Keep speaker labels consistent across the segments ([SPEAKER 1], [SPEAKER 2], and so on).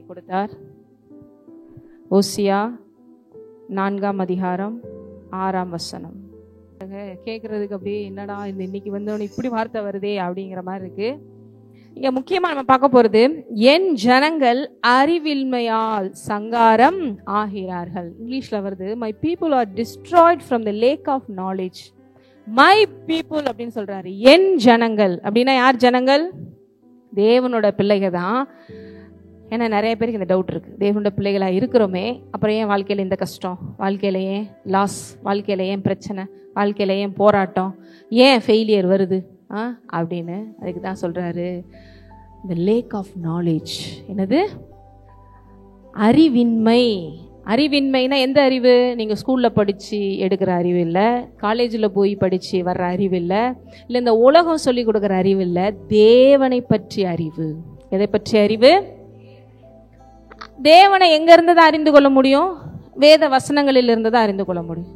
[SPEAKER 1] கொடுத்தார். ஓசியா 4ஆம் அதிகாரம் 6ஆம் வசனம். கேட்கறதுக்கு அப்படியே என்னடா இந்த இன்னைக்கு வந்தவனு இப்படி வார்த்தை வருதே அப்படிங்கிற மாதிரி இருக்கு. இங்க முக்கியமா நம்ம பார்க்க போறது, என் ஜனங்கள் அறிவின்மையால் சங்காரம் ஆகிறார்கள். இங்கிலீஷ்ல வருது, my people are destroyed from the lack of knowledge. My people அப்படின்னு சொல்றாரு. என் ஜனங்கள் அப்படின்னா யார் ஜனங்கள்? தேவனோட பிள்ளைகள் தான். ஏன்னா நிறைய பேருக்கு இந்த டவுட் இருக்கு, தேவனோட பிள்ளைகளா இருக்கிறோமே, அப்புறம் ஏன் வாழ்க்கையில இந்த கஷ்டம், வாழ்க்கையில ஏன் லாஸ், வாழ்க்கையில ஏன் பிரச்சனை, வாழ்க்கையில ஏன் போராட்டம், ஏன் ஃபெயிலியர் வருது அப்படின்னு. அதுக்கு தான் சொல்றாரு, the lake of knowledge. என்னது? அறிவின்மை. அறிவின்மைனா எந்த அறிவு? நீங்க ஸ்கூல்ல படிச்சு எடுக்கிற அறிவு இல்லை, காலேஜில் போய் படிச்சு வர்ற அறிவு இல்லை, இல்லை இந்த உலகம் சொல்லி கொடுக்குற அறிவு இல்லை, தேவனை பற்றிய அறிவு. எதை பற்றிய அறிவு? தேவனை எங்க இருந்து தான் அறிந்து கொள்ள முடியும்? வேத வசனங்களில் இருந்து தான் அறிந்து கொள்ள முடியும்.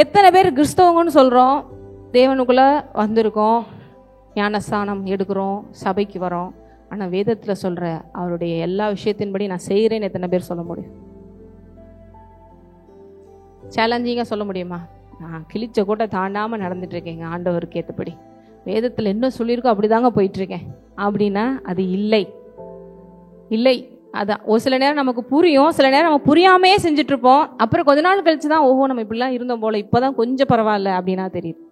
[SPEAKER 1] எத்தனை பேர் கிறிஸ்தவங்கன்னு சொல்றோம், தேவனுக்குள்ள வந்திருக்கோம், ஞானஸ்தானம் எடுக்கிறோம், சபைக்கு வரோம், ஆனா வேதத்துல சொல்ற அவருடைய எல்லா விஷயத்தின்படி நான் செய்யறேன்னு எத்தனை பேர் சொல்ல முடியும்? சேலஞ்சிங்கா சொல்ல முடியுமா? நான் கிழிச்ச கூட தாண்டாம நடந்துட்டு இருக்கேங்க, ஆண்டவருக்கு ஏற்றபடி வேதத்துல என்ன சொல்லியிருக்கோ அப்படிதாங்க போயிட்டு இருக்கேன் அப்படின்னா அது இல்லை. இல்லை. அதான் ஒரு சில நேரம் நமக்கு புரியும், சில நேரம் நம்ம புரியாமே செஞ்சுட்டு இருப்போம். அப்புறம் கொஞ்ச நாள் கழிச்சு தான் ஓஹோ நம்ம இப்படிலாம் இருந்தோம் போல, இப்போதான் கொஞ்சம் பரவாயில்ல அப்படின்னா தெரியுது.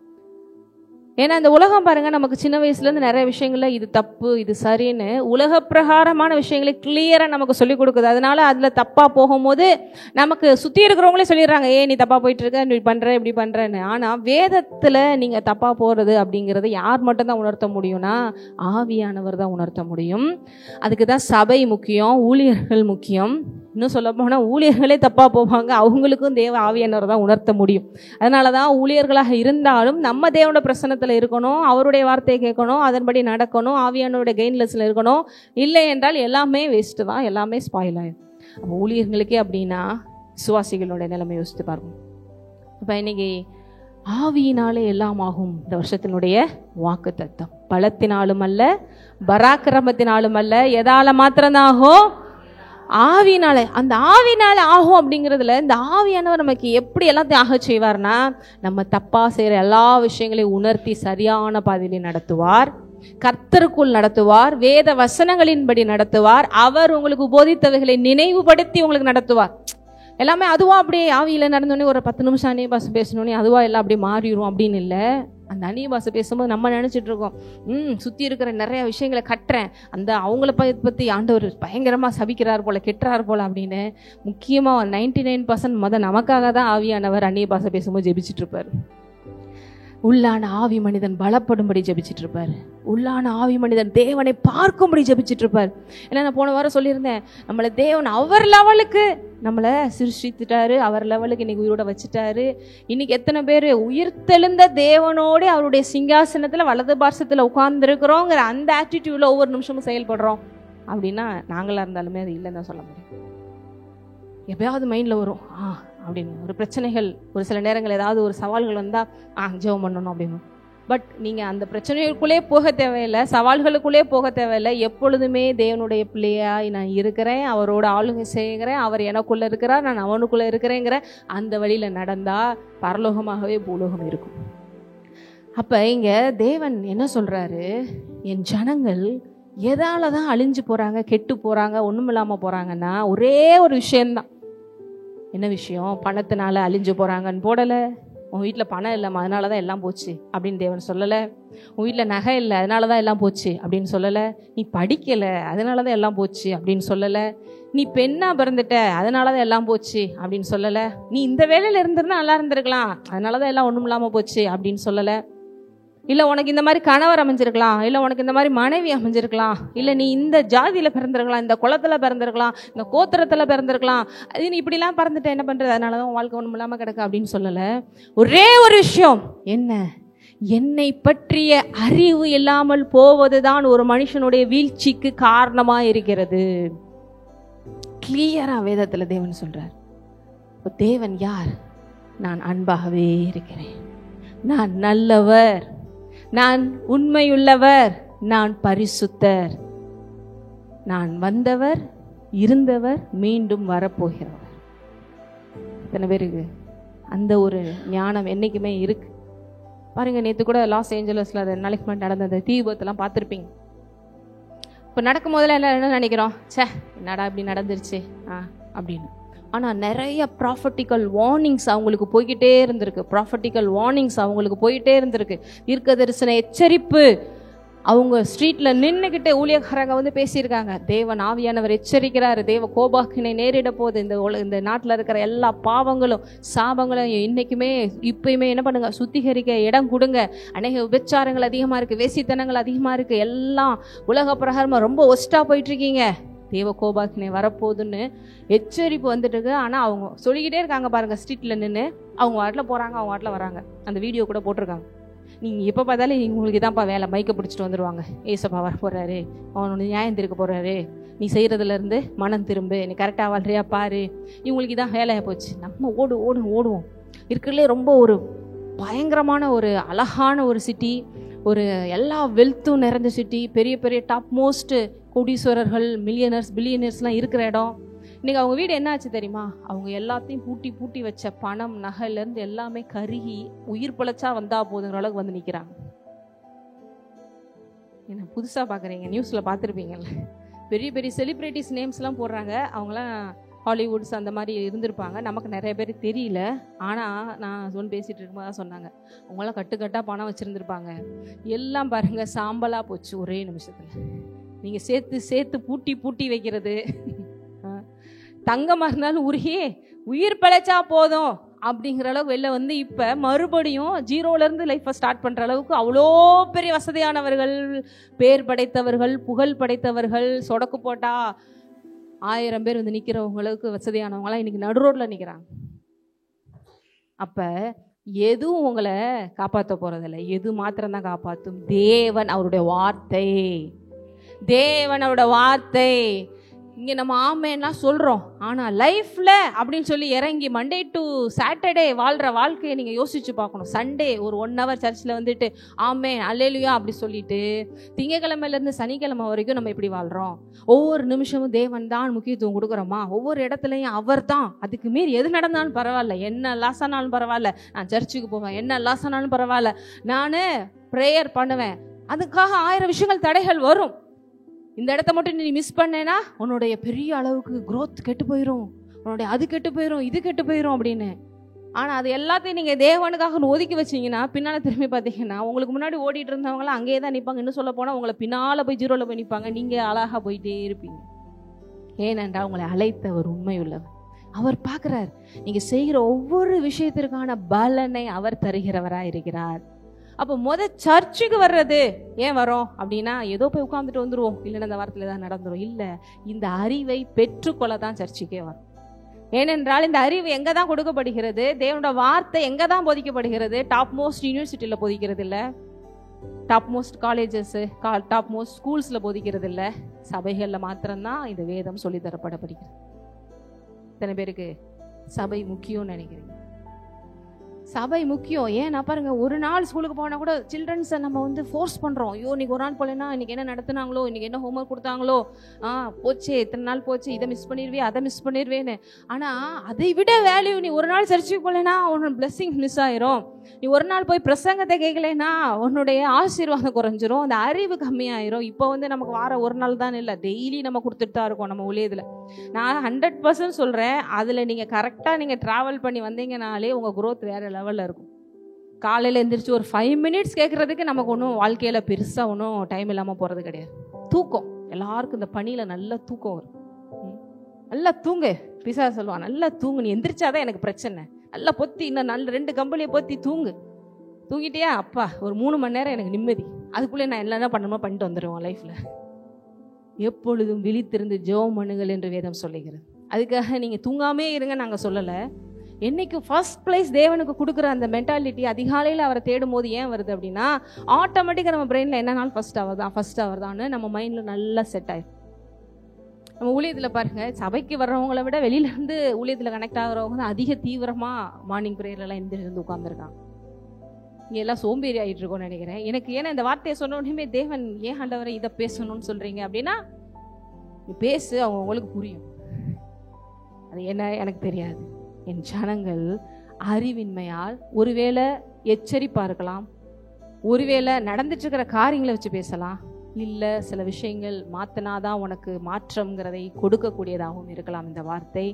[SPEAKER 1] ஏன்னா இந்த உலகம் பாருங்க, நமக்கு சின்ன வயசுலேருந்து நிறைய விஷயங்கள்ல இது தப்பு இது சரின்னு உலக பிரகாரமான விஷயங்களை கிளியராக நமக்கு சொல்லிக் கொடுக்குது. அதனால அதில் தப்பாக போகும்போது நமக்கு சுற்றி இருக்கிறவங்களே சொல்லிடுறாங்க, நீ தப்பாக போயிட்டு இருக்க, நீ பண்ணுற இப்படி பண்ணுறேன்னு. ஆனால் வேதத்தில் நீங்கள் தப்பாக போகிறது அப்படிங்கிறத யார் மட்டும்தான் உணர்த்த முடியும்னா ஆவியானவர் தான் உணர்த்த முடியும். அதுக்கு தான் சபை முக்கியம், ஊழியர்கள் முக்கியம். இன்னும் சொல்ல போனால் ஊழியர்களே தப்பாக போவாங்க, அவங்களுக்கும் தேவ ஆவியானவர் தான் உணர்த்த முடியும். அதனால தான் ஊழியர்களாக இருந்தாலும் நம்ம தேவனோட பிரசன்னத்தில் இருக்கணும், அவருடைய வார்த்தையை கேட்கணும், அதன்படி நடக்கணும், ஆவியானவருடைய கெயின்லெஸ்ல இருக்கணும். இல்லை என்றால் எல்லாமே வேஸ்ட் தான், எல்லாமே ஸ்பாயில் ஆயிடும். அப்போ ஊழியர்களுக்கே அப்படின்னா விசுவாசிகளுடைய நிலைமை யோசித்து பார்ப்போம். இப்போ இன்னைக்கு ஆவியினாலே எல்லாம் ஆகும் இந்த வருஷத்தினுடைய வாக்கு தத்தம். பலத்தினாலும் அல்ல, பராக்கிரமத்தினாலும் அல்ல, எதால மாத்திரம்தான் ஆகும்? ஆவினால. அந்த ஆவினால ஆகும் அப்படிங்கிறதுல இந்த ஆவியானவர் நமக்கு எப்படி எல்லாத்தையும் ஆக செய்வார்னா, நம்ம தப்பா செய்யற எல்லா விஷயங்களையும் உணர்த்தி சரியான பாதையிலே நடத்துவார், கர்த்தருக்குள் நடத்துவார், வேத வசனங்களின்படி நடத்துவார், அவர் உங்களுக்கு போதித்தவைகளை நினைவுபடுத்தி உங்களுக்கு நடத்துவார். எல்லாமே அதுவா அப்படியே ஆவியில நடந்தோடனே ஒரு 10 நிமிஷம் அந்நிய பாஷை பேசணுன்னே அதுவா எல்லாம் அப்படியே மாறிடும் அப்படின்னு இல்லை. அந்த அந்நிய பாஷை பேசும்போது நம்ம நினைச்சிட்டு இருக்கோம், சுத்தி இருக்கிற நிறைய விஷயங்களை கட்டுறேன், அந்த அவங்கள பத்தி ஆண்டவர் பயங்கரமா சபிக்கிறார் போல, கெட்டுறார் போல அப்படின்னு. முக்கியமா 99% நமக்காக தான் ஆவியானவர் அந்நிய பாஷை பேசும்போது ஜெபிச்சுட்டு இருப்பாரு. உள்ளான ஆவி மனிதன் பலப்படும்படி ஜெபிச்சுட்டு இருப்பார். உள்ளான ஆவி மனிதன் தேவனை பார்க்கும்படி ஜெபிச்சுட்டு இருப்பார். ஏன்னா நான் போன வாரம் சொல்லியிருந்தேன், நம்மளை தேவன் அவர் லெவலுக்கு நம்மளை சிருஷ்டித்துட்டாரு, அவர் லெவலுக்கு இன்னைக்கு உயிரோட வச்சுட்டாரு. இன்னைக்கு எத்தனை பேர் உயிர்த்தெழுந்த தேவனோட அவருடைய சிங்காசனத்துல வலது பார்சத்துல உட்கார்ந்துருக்கிறோங்கிற அந்த ஆட்டிடியூட்ல ஒவ்வொரு நிமிஷமும் செயல்படுறோம் அப்படின்னா நாங்களா இருந்தாலுமே அது இல்லைன்னு தான் சொல்ல முடியும். எப்பயாவது மைண்டில் வரும் அப்படின்னு ஒரு பிரச்சனைகள், ஒரு சில நேரங்கள் ஏதாவது ஒரு சவால்கள் வந்தால் ஜெபம் பண்ணணும் அப்படின்னு. பட் நீங்கள் அந்த பிரச்சனைகளுக்குள்ளே போக தேவையில்லை, சவால்களுக்குள்ளே போக தேவையில்லை. எப்பொழுதுமே தேவனுடைய பிள்ளையாய் நான் இருக்கிறேன், அவரோட ஆளுகை செய்கிறேன், அவர் எனக்குள்ளே இருக்கிறார், நான் அவனுக்குள்ளே இருக்கிறேங்கிற அந்த வழியில் நடந்தால் பரலோகமாகவே பூலோகம் இருக்கும். அப்போ இங்கே தேவன் என்ன சொல்கிறாரு, என் ஜனங்கள் எதால தான் அழிஞ்சு போகிறாங்க, கெட்டு போகிறாங்க, ஒன்றும் இல்லாமல் போகிறாங்கன்னா ஒரே ஒரு விஷயந்தான். என்ன விஷயம்? பணத்தினால அழிஞ்சு போகிறாங்கன்னு போடலை. உன் வீட்டில் பணம் இல்லைம்மா அதனால தான் எல்லாம் போச்சு அப்படின்னு தேவன் சொல்லலை. உன் வீட்டில் நகை இல்லை அதனால தான் எல்லாம் போச்சு அப்படின்னு சொல்லலை. நீ படிக்கலை அதனால தான் எல்லாம் போச்சு அப்படின்னு சொல்லலை. நீ பெண்ணாக பிறந்துட்ட அதனால தான் எல்லாம் போச்சு அப்படின்னு சொல்லலை. நீ இந்த வேலையில் இருந்திருந்தா நல்லா இருந்திருக்கலாம் அதனால தான் எல்லாம் ஒன்றும் இல்லாமல் போச்சு அப்படின்னு சொல்லலை. இல்லை உனக்கு இந்த மாதிரி கணவர் அமைஞ்சிருக்கலாம், இல்லை உனக்கு இந்த மாதிரி மனைவி அமைஞ்சிருக்கலாம், இல்லை நீ இந்த ஜாதியில் பிறந்திருக்கலாம், இந்த குளத்தில் பிறந்திருக்கலாம், இந்த கோத்திரத்தில் பிறந்திருக்கலாம், அது நீ இப்படிலாம் பிறந்துட்ட என்ன பண்ணுறது, அதனால தான் வாழ்க்கை ஒன்றும் இல்லாமல் கிடக்கு அப்படின்னு சொல்லலை. ஒரே ஒரு விஷயம் என்ன, என்னை பற்றிய அறிவு இல்லாமல் போவது தான் ஒரு மனுஷனுடைய வீழ்ச்சிக்கு காரணமாக இருக்கிறது. கிளியரா வேதத்தில் தேவன் சொல்றார். தேவன் யார்? நான் அன்பாகவே இருக்கிறேன், நான் நல்லவர், நான் உண்மையுள்ளவர், நான் பரிசுத்தர், நான் வந்தவர் இருந்தவர் மீண்டும் வரப்போகிறவர். இத்தனை பேருக்கு அந்த ஒரு ஞானம் என்னைக்குமே இருக்கு. பாருங்க, நேற்று கூட லாஸ் ஏஞ்சலஸ்ல 2 நாளைக்கு முன்னாடி நடந்த அந்த தீ விபத்தெல்லாம் பார்த்துருப்பீங்க. இப்போ நடக்கும் போதெல்லாம் என்ன நினைக்கிறோம், சே என்னடா இப்படி நடந்துருச்சு அப்படின்னு. ஆனால் நிறைய ப்ராஃபட்டிக்கல் வார்னிங்ஸ் அவங்களுக்கு போய்கிட்டே இருந்திருக்கு. ப்ராஃபட்டிக்கல் வார்னிங்ஸ் அவங்களுக்கு போயிட்டே இருந்திருக்கு. தீர்க்க தரிசன எச்சரிப்பு அவங்க ஸ்ட்ரீட்டில் நின்றுக்கிட்டே ஊழியக்காரங்க வந்து பேசியிருக்காங்க. தேவன் ஆவியானவர் எச்சரிக்கிறாரு, தேவ கோபாக்கினை நேரிட போகுது. இந்த நாட்டில் இருக்கிற எல்லா பாவங்களும் சாபங்களும் இன்னைக்குமே இப்பயுமே என்ன பண்ணுங்க, சுத்திகரிக்க இடம் கொடுங்க. அநேக விபச்சாரங்கள் அதிகமாக இருக்குது, வேசித்தனங்கள் அதிகமாக இருக்குது, எல்லாம் உலக பிரகாரமாக ரொம்ப ஒஸ்ட்டாக போயிட்டுருக்கீங்க, தேவ கோபாக்கினை வரப்போகுதுன்னு எச்சரிப்பு வந்துட்டு இருக்கு. ஆனால் அவங்க சொல்லிக்கிட்டே இருக்காங்க பாருங்கள், ஸ்ட்ரீட்டில் நின்று அவங்க வாட்டில் போகிறாங்க, அவங்க வாட்டில் வராங்க. அந்த வீடியோ கூட போட்டிருக்காங்க. நீங்கள் எப்போ பார்த்தாலும் உங்களுக்கு தான்ப்பா வேலை, மைக்கை பிடிச்சிட்டு வந்துடுவாங்க. ஏசப்பா வர போகிறாரு, அவனோட நியாயம் திருக்க போகிறாரு, நீ செய்கிறதுலேருந்து மனம் திரும்பு, நீ கரெக்டாக வாழ்றியா பாரு. இவங்களுக்கு இதான் வேலையாக போச்சு. நம்ம ஓடுவோம். இருக்கிறதுலே ரொம்ப ஒரு பயங்கரமான ஒரு அழகான ஒரு சிட்டி, ஒரு எல்லா வெல்த்தும் நிறைஞ்ச சிட்டி, பெரிய பெரிய டாப் மோஸ்ட் கோடீஸ்வரர்கள், மில்லியனர்ஸ், பில்லியனர்ஸ்லாம் இருக்கிற இடம். இன்றைக்கி அவங்க வீடு என்ன ஆச்சு தெரியுமா? அவங்க எல்லாத்தையும் பூட்டி வச்ச பணம் நகையிலேருந்து எல்லாமே கருகி உயிர் பிழைச்சா வந்தா போதுங்கிற அளவுக்கு வந்து நிற்கிறாங்க. என்ன புதுசாக பார்க்குறீங்க, நியூஸில் பார்த்துருப்பீங்கல்ல, பெரிய பெரிய செலிப்ரிட்டிஸ் நேம்ஸ்லாம் போடுறாங்க. அவங்களாம் ஹாலிவுட்ஸ் அந்த மாதிரி இருந்திருப்பாங்க, நமக்கு நிறைய பேர் தெரியல. ஆனால் நான் பேசிகிட்டு இருக்கும்போது தான் சொன்னாங்க, அவங்களாம் கட்டுக்கட்டாக பணம் வச்சுருந்துருப்பாங்க. எல்லாம் பாருங்கள் சாம்பலாக போச்சு ஒரே நிமிஷத்தில். நீங்கள் சேர்த்து பூட்டி வைக்கிறது, தங்கமாக இருந்தாலும் உருகே உயிர் பிழைச்சா போதும் அப்படிங்கிற அளவுக்கு வெளில வந்து இப்போ மறுபடியும் ஜீரோலேருந்து லைஃப்பை ஸ்டார்ட் பண்ணுற அளவுக்கு அவ்வளோ பெரிய வசதியானவர்கள், பேர் படைத்தவர்கள், புகழ் படைத்தவர்கள், சொடக்கு போட்டா 1000 பேர் வந்து நிற்கிறவங்களுக்கு வசதியானவங்களாம் இன்னைக்கு நடு ரோட்டில் நிற்கிறாங்க. அப்போ எதுவும் உங்களை காப்பாற்ற போகிறதில்ல, எது மாத்திரம்தான் காப்பாற்றும்? தேவன் அவருடைய வார்த்தை. இங்கே நம்ம ஆமேன்னா சொல்கிறோம், ஆனால் லைஃப்பில் அப்படின்னு சொல்லி இறங்கி மண்டே டு சாட்டர்டே வாழ்கிற வாழ்க்கையை நீங்கள் யோசிச்சு பார்க்கணும். சண்டே ஒரு 1 hour சர்ச்சில் வந்துட்டு ஆமே அல்லேலுயா அப்படி சொல்லிட்டு திங்கக்கிழமையிலேருந்து சனிக்கிழமை வரைக்கும் நம்ம எப்படி வாழ்கிறோம்? ஒவ்வொரு நிமிஷமும் தேவன் தான் முக்கியத்துவம் கொடுக்குறோமா? ஒவ்வொரு இடத்துலையும் அவர் தான். அதுக்கு மீறி எது நடந்தாலும் பரவாயில்ல, என்ன லாஸ் ஆனாலும் பரவாயில்ல, நான் சர்ச்சுக்கு போவேன், என்ன லாஸ் ஆனாலும் பரவாயில்ல, நான் ப்ரேயர் பண்ணுவேன். அதுக்காக 1000 விஷயங்கள் தடைகள் வரும். இந்த இடத்த மட்டும் நீ மிஸ் பண்ணேன்னா உன்னுடைய பெரிய அளவுக்கு growth கெட்டு போயிடும், உன்னுடைய அது கெட்டு போயிடும், இது கெட்டு போயிடும் அப்படின்னு. ஆனால் அது எல்லாத்தையும் நீங்கள் தேவனுக்காக ஒதுக்கி வச்சிங்கன்னா பின்னால் திரும்பி பார்த்தீங்கன்னா உங்களுக்கு முன்னாடி ஓடிட்டு இருந்தவங்களாம் அங்கேயே தான் நிற்பாங்க. இன்னும் சொல்ல போனால் உங்களை பின்னால் போய் ஜீரோவில் போய் நிற்பாங்க. நீங்கள் அழகாக போயிட்டே இருப்பீங்க. ஏனென்றால் உங்களை அழைத்தவர் உண்மை உள்ளவர். அவர் பார்க்குறார், நீங்கள் செய்கிற ஒவ்வொரு விஷயத்திற்கான பலனை அவர் தருகிறவராக இருக்கிறார். அப்போ சர்ச்சுக்கு வர்றது ஏன் வரோம் அப்படின்னா, ஏதோ போய் உட்காந்துட்டு வந்துடுவோம், இல்லைன்னா இந்த வாரத்தில் தான் நடந்துடும். இல்லை, இந்த அறிவை பெற்றுக்கொள்ள தான் சர்ச்சுக்கே வரும். ஏனென்றால் இந்த அறிவு எங்கே தான் கொடுக்கப்படுகிறது? தேவனோட வார்த்தை எங்கே தான் போதிக்கப்படுகிறது? டாப் மோஸ்ட் யூனிவர்சிட்டியில் போதிக்கிறது இல்லை, top most colleges, top most ஸ்கூல்ஸில் போதிக்கிறது இல்லை, சபைகளில் மாத்திரம்தான் இந்த வேதம் சொல்லித்தரப்படப்படுகிறது. இத்தனை பேருக்கு சபை முக்கியம்னு நினைக்கிறீங்க? சபை முக்கியம். ஏன்னா பாருங்க, ஒரு நாள் ஸ்கூலுக்கு போனால் கூட சில்ட்ரன்ஸை நம்ம வந்து ஃபோர்ஸ் பண்ணுறோம். ஐயோ இன்னைக்கு ஒரு நாள் போலேன்னா இன்னைக்கு என்ன நடத்துனாங்களோ, இன்னைக்கு என்ன ஹோம்ஒர்க் கொடுத்தாங்களோ, போச்சே இத்தனை நாள் போச்சு, இதை மிஸ் பண்ணிடுவே அதை மிஸ் பண்ணிடுவேன்னு. ஆனால் அதை விட வேல்யூ, நீ ஒரு நாள் சர்ச்சுக்கு போகலன்னா உன்னோட பிளெஸ்ஸிங் மிஸ் ஆயிரும். நீ ஒரு நாள் போய் பிரசங்கத்தை கேட்கலைன்னா உன்னுடைய ஆசீர்வாதம் குறைஞ்சிரும், அந்த அறிவு கம்மியாயிரும். இப்போ வந்து நமக்கு வார ஒரு நாள் தான் இல்லை, டெய்லி நம்ம கொடுத்துட்டு தான் இருக்கோம் நம்ம ஊழியத்தில். நான் 100% சொல்கிறேன், அதில் நீங்கள் கரெக்டாக நீங்கள் ட்ராவல் பண்ணி வந்தீங்கனாலே உங்கள் growth வேறு லெவலில் இருக்கும். காலையில் எழுந்திரிச்சு ஒரு 5 minutes கேட்குறதுக்கு நமக்கு ஒன்றும் வாழ்க்கையில் பெருசாக ஒன்றும் டைம் இல்லாமல் போகிறது கிடையாது. தூக்கம் எல்லாருக்கும் இந்த பணியில் நல்ல தூக்கம் வரும். நல்லா தூங்கு, பிசா சொல்லுவான், நல்லா தூங்கு, நீ எந்திரிச்சாதான் எனக்கு பிரச்சனை, நல்லா பொத்தி இன்னும் நல்ல 2 கம்பளியை பொத்தி தூங்கிட்டியா அப்பா ஒரு 3 மணி நேரம் எனக்கு நிம்மதி, அதுக்குள்ளே நான் என்ன பண்ணணுமோ பண்ணிட்டு வந்துடுவேன் லைஃப்பில். எப்பொழுதும் விழித்திருந்து ஜெபம் பண்ணுங்கள் என்று வேதம் சொல்லுகிறது. அதுக்காக நீங்கள் தூங்காமே இருங்க நாங்கள் சொல்லலை. என்னைக்கு ஃபர்ஸ்ட் பிளேஸ் தேவனுக்கு கொடுக்குற அந்த மென்டாலிட்டி அதிகாலையில் அவரை தேடும் போது ஏன் வருது அப்படின்னா, ஆட்டோமேட்டிக்காக நம்ம பிரெயினில் என்னன்னாலும் ஃபர்ஸ்ட் அவர் தான் நம்ம மைண்டில் நல்லா செட் ஆயிடும். நம்ம ஊழியத்தில் பாருங்கள், சபைக்கு வர்றவங்களை விட வெளியிலேருந்து ஊழியத்தில் கனெக்ட் ஆகிறவங்க தான் அதிக தீவிரமாக மார்னிங் ப்ரேயர்லாம் எந்திரிருந்து உட்காந்துருக்காங்க. இங்கே எல்லாம் சோம்பேறி ஆகிட்டு இருக்கோன்னு நினைக்கிறேன். எனக்கு ஏன்னா இந்த வார்த்தையை சொன்ன உடனே தேவன் ஏன் ஆண்டவரை இதை பேசணும்னு சொல்கிறீங்க அப்படின்னா, நீ பேசு, அவங்களுக்கு புரியும். அது என்ன எனக்கு தெரியாது. என் ஜனங்கள் அறிவின்மையால் ஒருவேளை எச்சரிப்பா இருக்கலாம், ஒருவேளை நடந்துட்டு இருக்கிற காரியங்களை வச்சு பேசலாம், இல்லை சில விஷயங்கள் மாத்தினாதான் உனக்கு மாற்றம்ங்கிறதை கொடுக்கக்கூடியதாகவும் இருக்கலாம் இந்த வார்த்தை.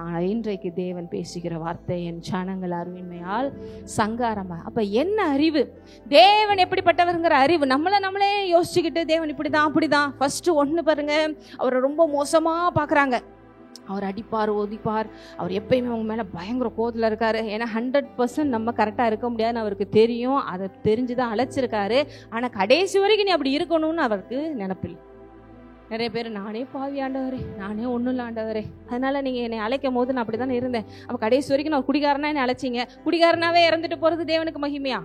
[SPEAKER 1] ஆனால் இன்றைக்கு தேவன் பேசுகிற வார்த்தை, என் ஜனங்கள் அறிவின்மையால் சங்காரமா. அப்ப என்ன அறிவு? தேவன் எப்படிப்பட்டவருங்கிற அறிவு. நம்மளே யோசிச்சுக்கிட்டு தேவன் இப்படிதான் அப்படிதான். ஃபர்ஸ்ட் ஒண்ணு பாருங்க, அவரை ரொம்ப மோசமா பாக்குறாங்க. அவர் அடிப்பார், ஒதிப்பார், அவர் எப்பயுமே அவங்க மேலே பயங்கர கோவத்தில் இருக்காரு. ஏன்னா 100% நம்ம கரெக்டாக இருக்க முடியாதுன்னு அவருக்கு தெரியும். அதை தெரிஞ்சுதான் அழைச்சிருக்காரு. ஆனால் கடைசி வரைக்கும் நீ அப்படி இருக்கணும்னு அவருக்கு நினைப்பில்லை. நிறைய பேர் நானே பாவி ஆண்டவரே, நானே ஒன்றும் இல்லை ஆண்டவரே, அதனால நீங்கள் என்னை அழைக்கும் போது நான் அப்படி தானே இருந்தேன், அப்போ கடைசி வரைக்கும் நான் குடிகாரனா என்னை அழைச்சிங்க, குடிகாரனாவே இறந்துட்டு போகிறது தேவனுக்கு மகிமையா?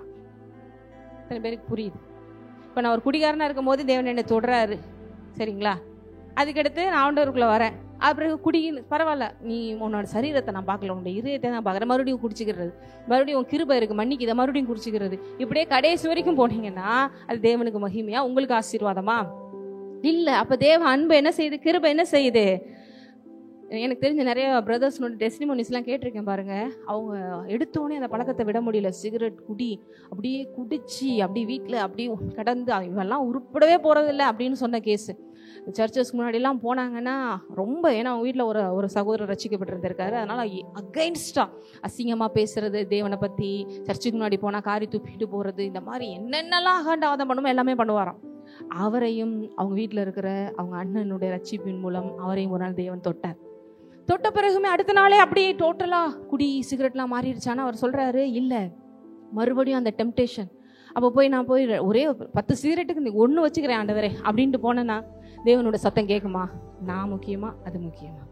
[SPEAKER 1] சில பேருக்கு புரியுது. இப்போ நான் ஒரு குடிகாரனாக இருக்கும் போது தேவன் என்னை தொடுறாரு, சரிங்களா? அதுக்கடுத்து நான் ஆண்டவருக்குள்ளே வரேன். அப்புறம் பரவாயில்ல, நீ உன்னோட சரீரத்தை நான் பார்க்கல, உன்னோட இதயத்தை நான் பார்க்குறேன், மறுபடியும் குடிச்சிக்கிறது, மறுபடியும் உன் கிருபை இருக்கு மன்னிக்கு, இதை மறுபடியும் குடிச்சிக்கிறது, இப்படியே கடைசி வரைக்கும் போனீங்கன்னா அது தேவனுக்கு மகிமையா, உங்களுக்கு ஆசீர்வாதமா? இல்லை. அப்போ தேவ அன்பு என்ன செய்யுது, கிருபை என்ன செய்யுது? எனக்கு தெரிஞ்ச நிறைய பிரதர்ஸ்னோட டெஸ்டிமோனிஸ்லாம் கேட்டிருக்கேன் பாருங்க. அவங்க எடுத்தோடனே அந்த பழக்கத்தை விட முடியல. சிகரெட் குடி, அப்படியே குடிச்சு அப்படி வீட்டில் அப்படியே கடந்து இவெல்லாம் உருப்படவே போகிறதில்ல அப்படின்னு சொன்ன கேஸு. சர்ச்சஸ்க்கு முன்னாடிலாம் போனாங்கன்னா ரொம்ப, ஏன்னா அவங்க வீட்டில் ஒரு சகோதரர் ரசிக்கப்பட்டிருந்திருக்காரு, அதனால் அகைன்ஸ்டாக அசிங்கமாக பேசுறது, தேவனை பற்றி, சர்ச்சுக்கு முன்னாடி போனால் காரி துப்பிட்டு போகிறது, இந்த மாதிரி என்னென்னலாம் அகாண்டாவதம் பண்ணுமோ எல்லாமே பண்ணுவாராம். அவரையும் அவங்க வீட்டில் இருக்கிற அவங்க அண்ணனுடைய ரட்சிப்பின் மூலம் அவரையும் ஒரு நாள் தேவன் தொட்டார். தொட்ட பிறகுமே அடுத்த நாளே அப்படியே டோட்டலாக குடி சிகரெட்லாம் மாறிடுச்சான்னு அவர் சொல்கிறாரு. இல்லை, மறுபடியும் அந்த டெம்டேஷன். அப்போ நான் போய் ஒரே 10 சிகரெட்டுக்கு இந்த 1 வச்சுக்கிறேன் ஆண்டவரே அப்படின்ட்டு போனேன்னா தேவனோட சத்தம் கேட்குமா? நான் முக்கியமா அது முக்கியமா?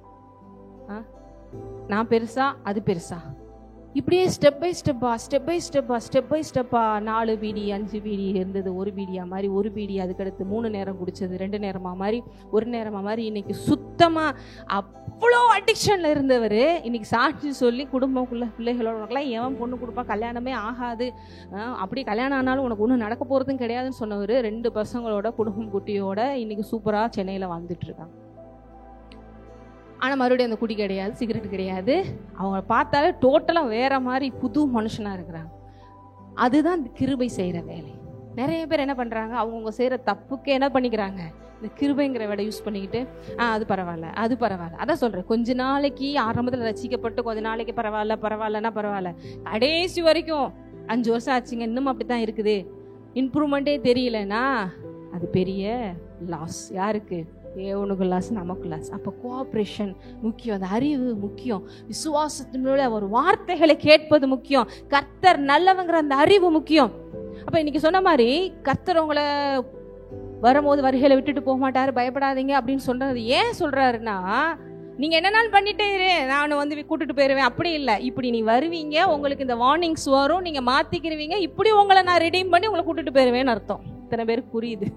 [SPEAKER 1] நான் பெருசா அது பெருசா? இப்படியே ஸ்டெப் பை ஸ்டெப்பா 4 பீடி 5 பீடி இருந்தது 1 பீடியா மாதிரி, 1 பீடி அதுக்கடுத்து 3 நேரம் குடிச்சது 2 நேரமா மாதிரி, 1 நேரமா மாதிரி. இன்னைக்கு சுத்தமா அவ்வளோ அடிக்ஷன்ல இருந்தவர் இன்னைக்கு சாட்சி சொல்லி குடும்பக்குள்ள பிள்ளைகளோட, உனக்குலாம் எவன் பொண்ணு கொடுப்பா, கல்யாணமே ஆகாது, அப்படி கல்யாணம் ஆனாலும் உனக்கு ஒன்றும் நடக்க போறதும் கிடையாதுன்னு சொன்னவர் 2 பசங்களோட குடும்பம் குட்டியோட இன்னைக்கு சூப்பரா சென்னையில வாழ்ந்துட்டு இருக்காங்க. ஆனால் மறுபடியும் அந்த குடி கிடையாது, சிகரெட் கிடையாது. அவங்க பார்த்தாலே டோட்டலாக வேற மாதிரி புது மனுஷனாக இருக்கிறாங்க. அதுதான் கிருபை செய்கிற வேலை. நிறைய பேர் என்ன பண்ணுறாங்க, அவங்கவுங்க செய்கிற தப்புக்கு என்ன பண்ணிக்கிறாங்க, இந்த கிருபைங்கிற வேலை யூஸ் பண்ணிக்கிட்டு அது பரவாயில்ல அது பரவாயில்ல. அதான் சொல்கிறேன், கொஞ்ச நாளைக்கு ஆரம்பத்தில் ரசிக்கப்பட்டு கொஞ்ச நாளைக்கு பரவாயில்லன்னா பரவாயில்ல, கடைசி வரைக்கும் 5 வருஷம் ஆச்சுங்க இன்னும் அப்படி தான் இருக்குது, இம்ப்ரூவ்மெண்ட்டே தெரியலன்னா அது பெரிய லாஸ். யாருக்கு? தேவனுக்கு லாஸ், நமக்கு லாஸ். அப்போ கோஆப்ரேஷன் முக்கியம், அந்த அறிவு முக்கியம், விசுவாசத்தினுடைய ஒரு வார்த்தைகளை கேட்பது முக்கியம், கர்த்தர் நல்லவங்கிற அந்த அறிவு முக்கியம். அப்போ இன்னைக்கு சொன்ன மாதிரி கர்த்தர் உங்களை வரும்போது வருகையில விட்டுட்டு போக மாட்டாரு, பயப்படாதீங்க அப்படின்னு சொல்றது ஏன் சொல்றாருன்னா, நீங்க என்னன்னாலும் பண்ணிட்டே இரு, நான் வந்து கூட்டிட்டு போயிருவேன் அப்படி இல்லை. இப்படி நீ வருவீங்க, உங்களுக்கு இந்த வார்னிங்ஸ் வரும், நீங்க மாத்திக்கிருவீங்க, இப்படி உங்களை நான் ரெடீம் பண்ணி உங்களை கூட்டிட்டு போயிருவேன்னு அர்த்தம். இத்தனை பேருக்கு புரியுது?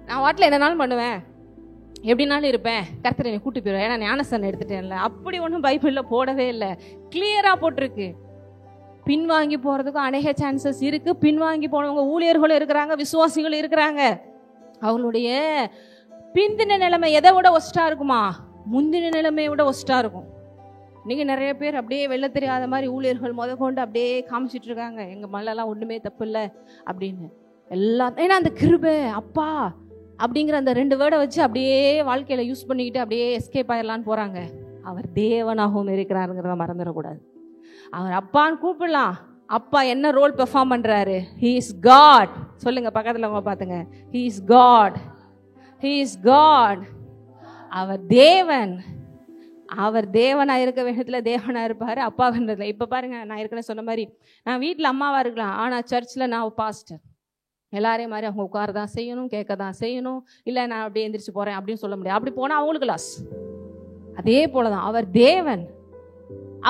[SPEAKER 1] நான் வாட்டில் என்னன்னாலும் பண்ணுவேன், எப்படினாலும் இருப்பேன், கர்த்தர் என்னை கூட்டி போயிடுவேன், ஏன்னா ஞானஸ்தானம் எடுத்துட்டேன்ல, அப்படி ஒன்றும் பைபிளில் போடவே இல்லை. கிளியராக போட்டிருக்கு. பின்வாங்கி போகிறதுக்கும் அநேக சான்சஸ் இருக்கு. பின்வாங்கி போனவங்க ஊழியர்களும் இருக்கிறாங்க, விசுவாசிகளும் இருக்கிறாங்க. அவங்களுடைய பிந்தின நிலைமை எதை விட ஒஸ்ட்டாக இருக்குமா? முந்தின நிலைமையை விட ஒஸ்ட்டாக இருக்கும். நீங்கள் நிறைய பேர் அப்படியே வெளில தெரியாத மாதிரி ஊழியர்கள் கொண்டு அப்படியே காமிச்சிட்டு இருக்காங்க, எங்கள் மல்லெல்லாம் ஒன்றுமே தப்பு இல்லை அப்படின்னு எல்லாம். ஏன்னா அந்த கிருபை அப்பா அப்படிங்கிற அந்த 2 வேர்டை வச்சு அப்படியே வாழ்க்கையில யூஸ் பண்ணிக்கிட்டு அப்படியே எஸ்கேப் ஆயிடலான்னு போறாங்க. அவர் தேவனாகவும் இருக்கிறாருங்கிறத மறந்துடக்கூடாது. அவர் அப்பான்னு கூப்பிடலாம். அப்பா என்ன ரோல் பெர்ஃபார்ம் பண்றாரு? He is God. சொல்லுங்க பக்கத்துல அவங்க பாத்துங்க, he is God, he is God. அவர் தேவன். அவர் தேவனா இருக்க வேண்டியதுல தேவனா இருப்பாரு, அப்பான்றதுல. இப்ப பாருங்க, நான் ஏற்கனவே சொன்ன மாதிரி நான் வீட்டுல அம்மாவா இருக்கலாம், ஆனா சர்ச்ல நான் பாஸ்டர். எல்லாரையும் மாதிரி அவங்க உட்கார தான் செய்யணும், கேட்க தான் செய்யணும். இல்லை நான் அப்படியே எந்திரிச்சு போகிறேன் அப்படின்னு சொல்ல முடியாது. அப்படி போனால் அவங்களுக்கு லாஸ். அதே போல தான் அவர் தேவன்.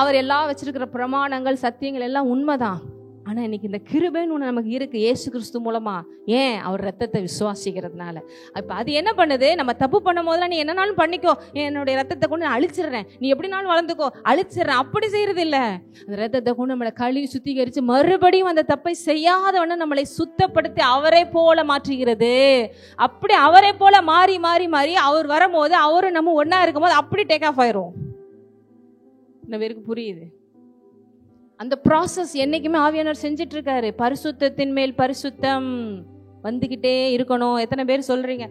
[SPEAKER 1] அவர் எல்லாம் வச்சிருக்கிற பிரமாணங்கள் சத்தியங்கள் எல்லாம் உண்மைதான். ஆனா இன்னைக்கு இந்த கிருபைன்னு ஒண்ணு நமக்கு இருக்கு இயேசு கிறிஸ்து மூலமா. ஏன்? அவர் ரத்தத்தை விசுவாசிக்கிறதுனால. அப்ப அது என்ன பண்ணுது? நம்ம தப்பு பண்ணும் போதெல்லாம் நீ என்னன்னாலும் பண்ணிக்கோ, என்னுடைய ரத்தத்தை கொண்டு நான் அழிச்சிடுறேன், நீ எப்படினாலும் வளர்ந்துக்கோ, அழிச்சிடுறேன், அப்படி செய்யறது இல்ல. அந்த ரத்தத்தை கொண்டு நம்மளை கழுவி சுத்திகரிச்சு மறுபடியும் அந்த தப்பை செய்யாதவன நம்மளை சுத்தப்படுத்தி அவரை போல மாற்றுகிறது. அப்படி அவரை போல மாறி மாறி மாறி அவர் வரும்போது அவரு நம்ம ஒன்னா இருக்கும் போது அப்படி டேக் ஆஃப் ஆயிரும். இந்த பேருக்கு புரியுது? அந்த ப்ராசஸ் என்னைக்குமே ஆவியானவர் செஞ்சிட்டு இருக்காரு. பரிசுத்தத்தின் மேல் பரிசுத்தம் வந்துகிட்டே இருக்கணும். எத்தனை பேர் சொல்றீங்க,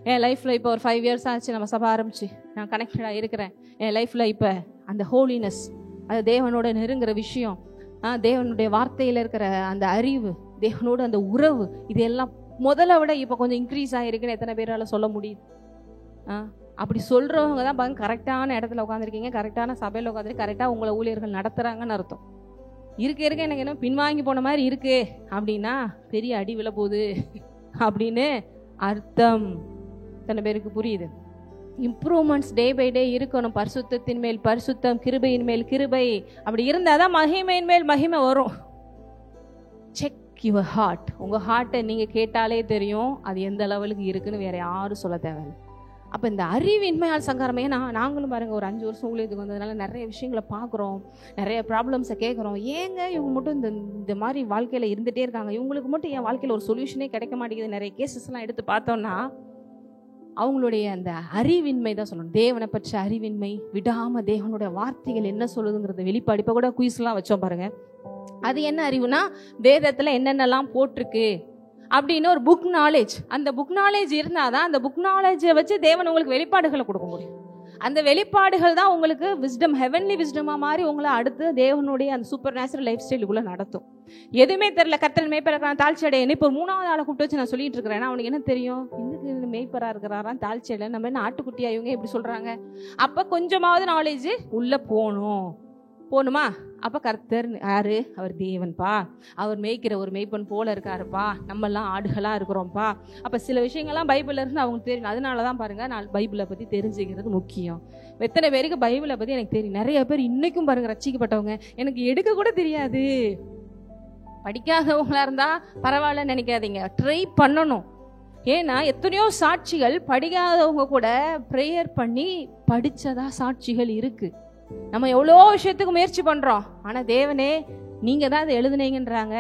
[SPEAKER 1] என் லைஃப்ல இப்போ ஒரு 5 years ஆச்சு நம்ம சபை ஆரம்பிச்சு, நான் கனெக்டடா இருக்கிறேன், என் லைஃப்ல இப்ப அந்த ஹோலினஸ், அது தேவனோட நெருங்குற விஷயம், தேவனுடைய வார்த்தையில இருக்கிற அந்த அறிவு, தேவனோட அந்த உறவு, இது எல்லாம் முதல்ல விட இப்போ கொஞ்சம் இன்க்ரீஸ் ஆகிருக்குன்னு எத்தனை பேரால சொல்ல முடியுது? அப்படி சொல்றவங்க தான் பாருங்க கரெக்டான இடத்துல உட்காந்துருக்கீங்க, கரெக்டான சபையில் உட்காந்துருக்கு, கரெக்டாக உங்களை ஊழியர்கள் நடத்துறாங்கன்னு அர்த்தம். இருக்க எனக்கு என்ன பின்வாங்கி போன மாதிரி இருக்கு அப்படின்னா பெரிய அடி விழ போகுது அப்படின்னு அர்த்தம். இத்தனை பேருக்கு புரியுது? இம்ப்ரூவ்மெண்ட்ஸ் டே பை டே இருக்கணும். பரிசுத்தத்தின் மேல் பரிசுத்தம், கிருபையின் மேல் கிருபை. அப்படி இருந்தாதான் மகிமையின் மேல் மகிமை வரும். Check your heart. உங்க ஹார்ட்டை நீங்க கேட்டாலே தெரியும் அது எந்த லெவலுக்கு இருக்குன்னு, வேற யாரும் சொல்ல தேவையில்லை. அப்போ இந்த அறிவின்மையால் சங்காரம். ஏன்னா நாங்களும் பாருங்க ஒரு 5 வருஷம் ஊழியத்துக்கு வந்ததுனால நிறைய விஷயங்களை பார்க்குறோம், நிறைய ப்ராப்ளம்ஸை கேட்குறோம். ஏங்க இவங்க மட்டும் இந்த மாதிரி வாழ்க்கையில் இருந்துகிட்டே இருக்காங்க, இவங்களுக்கு மட்டும் என் வாழ்க்கையில் ஒரு சொல்யூஷனே கிடைக்க மாட்டேங்குது? நிறைய கேசஸ்லாம் எடுத்து பார்த்தோம்னா அவங்களுடைய அந்த அறிவின்மை தான் சொல்லணும். தேவனை பற்றி அறிவின்மை, விடாமல் தேவனுடைய வார்த்தைகள் என்ன சொல்லுதுங்கிறது வெளிப்பாடு. இப்போ கூட குயிஸ்லாம் வச்சோம் பாருங்க. அது என்ன அறிவுனா, வேதத்தில் என்னென்னலாம் போட்டிருக்கு அப்படின்னு ஒரு புக் நாலேஜ். அந்த புக் நாலேஜ் இருந்தாதான் அந்த புக் நாலேஜை வச்சு தேவன் உங்களுக்கு வெளிப்பாடுகளை கொடுக்க முடியும். அந்த வெளிப்பாடுகள் தான் உங்களுக்கு விஸ்டம், ஹெவன்லி விஸ்டமாக மாதிரி உங்களை அடுத்து தேவனுடைய அந்த சூப்பர் நேச்சுரல் லைஃப் ஸ்டைலுக்குள்ளே நடத்தும். எதுவுமே தெரியல, கர்த்தர் மேய்ப்பரான் தாழ்ச்சி அடையன்னு இப்போ 3வது ஆளை கூப்பிட்டு வச்சு நான் சொல்லிட்டு இருக்கிறேன். அவனுக்கு என்ன தெரியும்? இன்னுக்கு மேய்ப்பராக இருக்கிறாரான், தாழ்ச்சி அடையல, நம்ம என்ன ஆட்டுக்குட்டியா இவங்க எப்படி சொல்கிறாங்க? அப்போ கொஞ்சமாவது நாலேஜ் உள்ளே போகணுமா? அப்போ கர்த்தர் யாரு? அவர் தேவன்பா, அவர் மேய்க்கிற ஒரு மேய்ப்பன் போல இருக்காருப்பா, நம்மெல்லாம் ஆடுகளாக இருக்கிறோம்ப்பா. அப்போ சில விஷயங்கள்லாம் பைபிளில் இருந்து அவங்களுக்கு தெரியும். அதனால தான் பாருங்கள், நான் பைபிளை பற்றி தெரிஞ்சுக்கிறது முக்கியம். எத்தனை பேருக்கு பைபிளை பற்றி எனக்கு தெரியும்? நிறைய பேர் இன்னைக்கும் பாருங்கள் ரட்சிக்கப்பட்டவங்க எனக்கு எடுக்க கூட தெரியாது. படிக்காதவங்களா இருந்தால் பரவாயில்லன்னு நினைக்காதீங்க, ட்ரை பண்ணணும். ஏன்னா எத்தனையோ சாட்சிகள் படிக்காதவங்க கூட ப்ரேயர் பண்ணி படித்ததா சாட்சிகள் இருக்குது. நம்ம எவ்வளோ விஷயத்துக்கு முயற்சி பண்ணுறோம், ஆனால் தேவனே நீங்கள் தான் அதை எழுதுனீங்கன்றாங்க,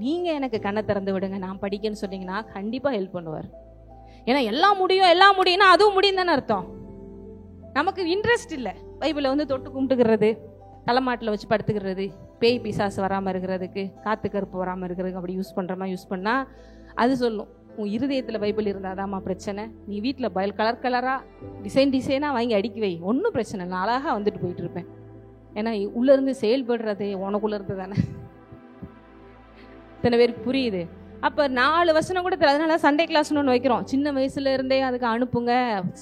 [SPEAKER 1] நீங்கள் எனக்கு கண்ணை திறந்து விடுங்க, நான் படிக்கன்னு சொன்னீங்கன்னா கண்டிப்பாக ஹெல்ப் பண்ணுவார். ஏன்னா எல்லாம் முடியும்னா அதுவும் முடியும் தானே அர்த்தம். நமக்கு இன்ட்ரெஸ்ட் இல்லை. பைபிளை தொட்டு கும்பிட்டுக்கிறது, தலைமாட்டில் வச்சு படுத்துக்கிறது, பேய் பிசாசு வராமல் இருக்கிறதுக்கு, காற்று கருப்பு வராமல் இருக்கிறதுக்கு அப்படி யூஸ் பண்ணுறமா யூஸ் பண்ணால் அது சொல்லும், உன் இருதயத்தில் பைபிள் இருந்தாதாம்மா பிரச்சனை. நீ வீட்டில் கலர் கலராக டிசைனாக வாங்கி அடிக்க வை, ஒன்றும் பிரச்சனை இல்லை, நான் அழகாக வந்துட்டு போயிட்டு இருப்பேன். ஏன்னா உள்ளேருந்து செயல்படுறது உனக்குள்ளேருந்து தானே. இத்தனை பேருக்கு புரியுது? அப்போ 4 வசனம் கூட தெரியல. அதனால சண்டே கிளாஸ்னு ஒன்று வைக்கிறோம். சின்ன வயசுலேருந்தே அதுக்கு அனுப்புங்க.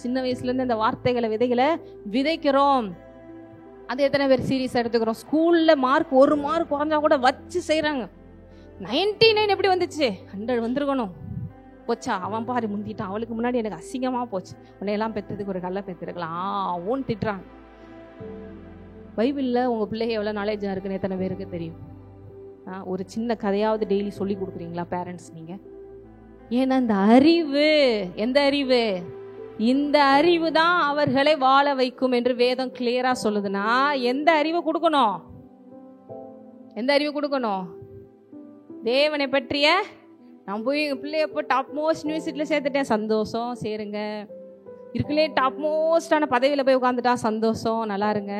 [SPEAKER 1] சின்ன வயசுலேருந்து அந்த வார்த்தைகளை விதைகளை விதைக்கிறோம். அது எத்தனை பேர் சீரியஸாக எடுத்துக்கிறோம்? ஸ்கூலில் மார்க் 1 மார்க் குறைஞ்சா கூட வச்சு செய்கிறாங்க. 99 எப்படி வந்துச்சு? 100 வந்திருக்கணும். போச்சா அவன் பாரு முந்திட்டான், அவளுக்கு முன்னாடி எனக்கு அசிங்கமாக போச்சு, உன்னையெல்லாம் பெற்றதுக்கு ஒரு கல்லை பெற்றுருக்கலாம் ஓன்னு திட்டுறாங்க. பைபிளில் உங்கள் பிள்ளைங்க எவ்வளோ நாலேஜாக இருக்குன்னு எத்தனை பேருக்கு தெரியும்? ஒரு சின்ன கதையாவது டெய்லி சொல்லி கொடுக்குறீங்களா பேரண்ட்ஸ் நீங்கள்? ஏன்னா இந்த அறிவு, எந்த அறிவு? இந்த அறிவு தான் அவர்களை வாழ வைக்கும் என்று வேதம் கிளியராக சொல்லுதுன்னா எந்த அறிவை கொடுக்கணும்? எந்த அறிவு கொடுக்கணும்? தேவனை பற்றிய. நான் போய் எங்கள் பிள்ளைய போய் டாப் மோஸ்ட் யூனிவர்சிட்டியில் சேர்த்துட்டேன், சந்தோஷம், சேருங்க. இருக்குல்லே டாப் மோஸ்டான பதவியில் போய் உட்காந்துட்டா சந்தோஷம், நல்லா இருங்க.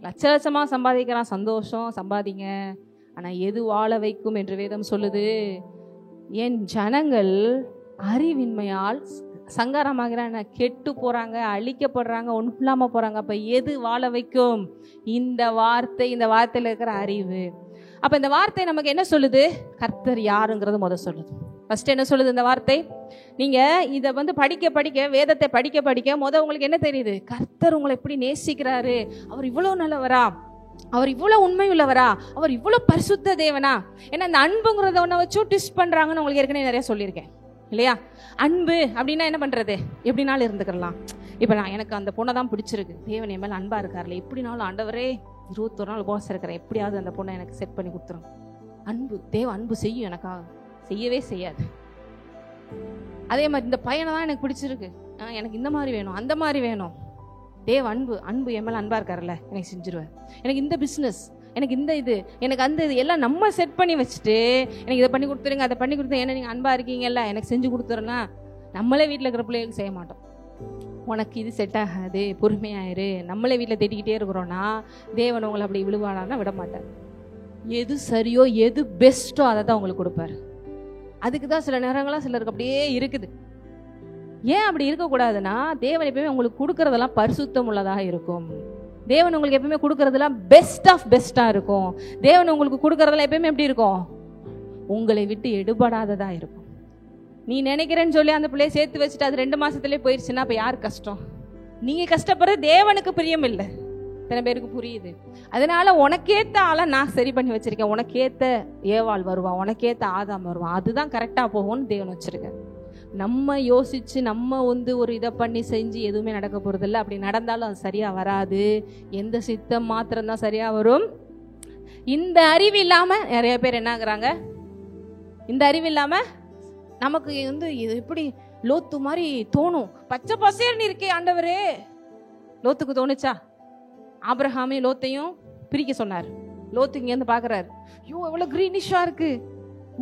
[SPEAKER 1] லட்சமாக சம்பாதிக்கிறான், சந்தோஷம், சம்பாதிங்க. ஆனால் எது வாழ வைக்கும் என்று வேதம் சொல்லுது? என் ஜனங்கள் அறிவின்மையால் சங்காரமாகிறாங்க, கெட்டு போகிறாங்க, அழிக்கப்படுறாங்க, ஒன்றும் இல்லாமல் போகிறாங்க. அப்போ எது வாழ வைக்கும்? இந்த வார்த்தை, இந்த வார்த்தையில் இருக்கிற அறிவு. அப்போ இந்த வார்த்தை நமக்கு என்ன சொல்லுது? கர்த்தர் யாருங்கிறது சொல்லுது. ஃபர்ஸ்ட் என்ன சொல்லுது இந்த வார்த்தை? நீங்கள் இதை படிக்க படிக்க, வேதத்தை படிக்க படிக்க உங்களுக்கு என்ன தெரியுது? கர்த்தர் உங்களை எப்படி நேசிக்கிறாரு, அவர் இவ்வளோ நல்லவரா, அவர் இவ்வளோ உண்மை உள்ளவரா, அவர் இவ்வளோ பரிசுத்த தேவனா. ஏன்னா இந்த அன்புங்கிறத ஒன்றை வச்சு ட்விஸ்ட் பண்ணுறாங்கன்னு உங்களுக்கு ஏற்கனவே நிறைய சொல்லியிருக்கேன் இல்லையா? அன்பு அப்படின்னா என்ன பண்ணுறது? எப்படினாலும் இருந்துக்கலாம். இப்போ எனக்கு அந்த பொண்ணை தான் பிடிச்சிருக்கு, தேவன் என் மேலே அன்பாக இருக்கார்ல, எப்படினாலும் ஆண்டவரே 21 நாள் உபவாசம் இருக்கிறேன், எப்படியாவது அந்த பொண்ணை எனக்கு செட் பண்ணி கொடுத்துரும். அன்பு தேவ அன்பு செய்யும், எனக்காக செய்யவே செய்யாது. அதே மாதிரி இந்த பையனை தான் எனக்கு பிடிச்சிருக்கு, எனக்கு இந்த மாதிரி வேணும், அந்த மாதிரி வேணும். தேவ அன்பு அன்பு என் மேலே அன்பா இருக்காருல்ல, எனக்கு செஞ்சிருவார். எனக்கு இந்த பிஸ்னஸ், எனக்கு இந்த இது, எனக்கு அந்த இது எல்லாம் நம்ம செட் பண்ணி வச்சுட்டு எனக்கு இதை பண்ணி கொடுத்துருங்க, அதை பண்ணி கொடுத்து, ஏன்னா நீங்கள் அன்பா இருக்கீங்கல்ல எனக்கு செஞ்சு கொடுத்துருன்னா நம்மளே வீட்டில் இருக்கிற பிள்ளைகளுக்கு செய்ய மாட்டோம். உனக்கு இது செட் ஆகாது, பொறுமையாயிரு, நம்மளே வீட்டில் திட்டிக்கிட்டே இருக்கிறோன்னா தேவன் உங்களை அப்படி விழுவானா விட மாட்டார். எது சரியோ எது பெஸ்ட்டோ அதை தான் உங்களுக்கு கொடுப்பாரு. அதுக்கு தான் சில நேரங்களாக சிலருக்கு அப்படியே இருக்குது. ஏன் அப்படி இருக்கக்கூடாதுன்னா, தேவன் எப்பயுமே உங்களுக்கு கொடுக்கறதெல்லாம் பரிசுத்தம் உள்ளதாக இருக்கும். தேவன் உங்களுக்கு எப்பயுமே கொடுக்கறதெல்லாம் பெஸ்ட் ஆஃப் பெஸ்ட்டாக இருக்கும். தேவன் உங்களுக்கு கொடுக்கறதெல்லாம் எப்பயுமே எப்படி இருக்கும், உங்களை விட்டு எடுபடாததா இருக்கும். நீ நினைக்கிறேன்னு சொல்லி அந்த பிள்ளைய சேர்த்து வச்சுட்டு அது 2 மாசத்துலேயே போயிடுச்சுன்னா அப்போ யார் கஷ்டம்? நீங்கள் கஷ்டப்படுறது தேவனுக்கு பிரியம் இல்லை. இத்தனை பேருக்கு புரியுது. அதனால உனக்கேத்த ஆளை நான் சரி பண்ணி வச்சிருக்கேன். உனக்கேத்த ஏவாள் வருவான், உனக்கேத்த ஆதாம் வருவான், அதுதான் கரெக்டாக போகும்னு தேவன் வச்சிருக்கேன். நம்ம யோசிச்சு நம்ம ஒரு இதை பண்ணி செஞ்சு எதுவுமே நடக்க போறது இல்லை. அப்படி நடந்தாலும் அது சரியா வராது. எந்த சித்தம் மாத்திரம்தான் சரியா வரும். இந்த அறிவு இல்லாம நிறைய பேர் என்ன ஆகுறாங்க, இந்த அறிவு இல்லாம நமக்கு இது எப்படி லோத்து மாதிரி தோணும், பச்சை பசேர்னு இருக்கே ஆண்டவரே. லோத்துக்கு தோணுச்சா? ஆபிரகாமே லோத்தையும் பிரிக்க சொன்னார். லோத்து இங்கேருந்து பார்க்குறாரு, ஐயோ எவ்வளோ க்ரீனிஷாக இருக்கு,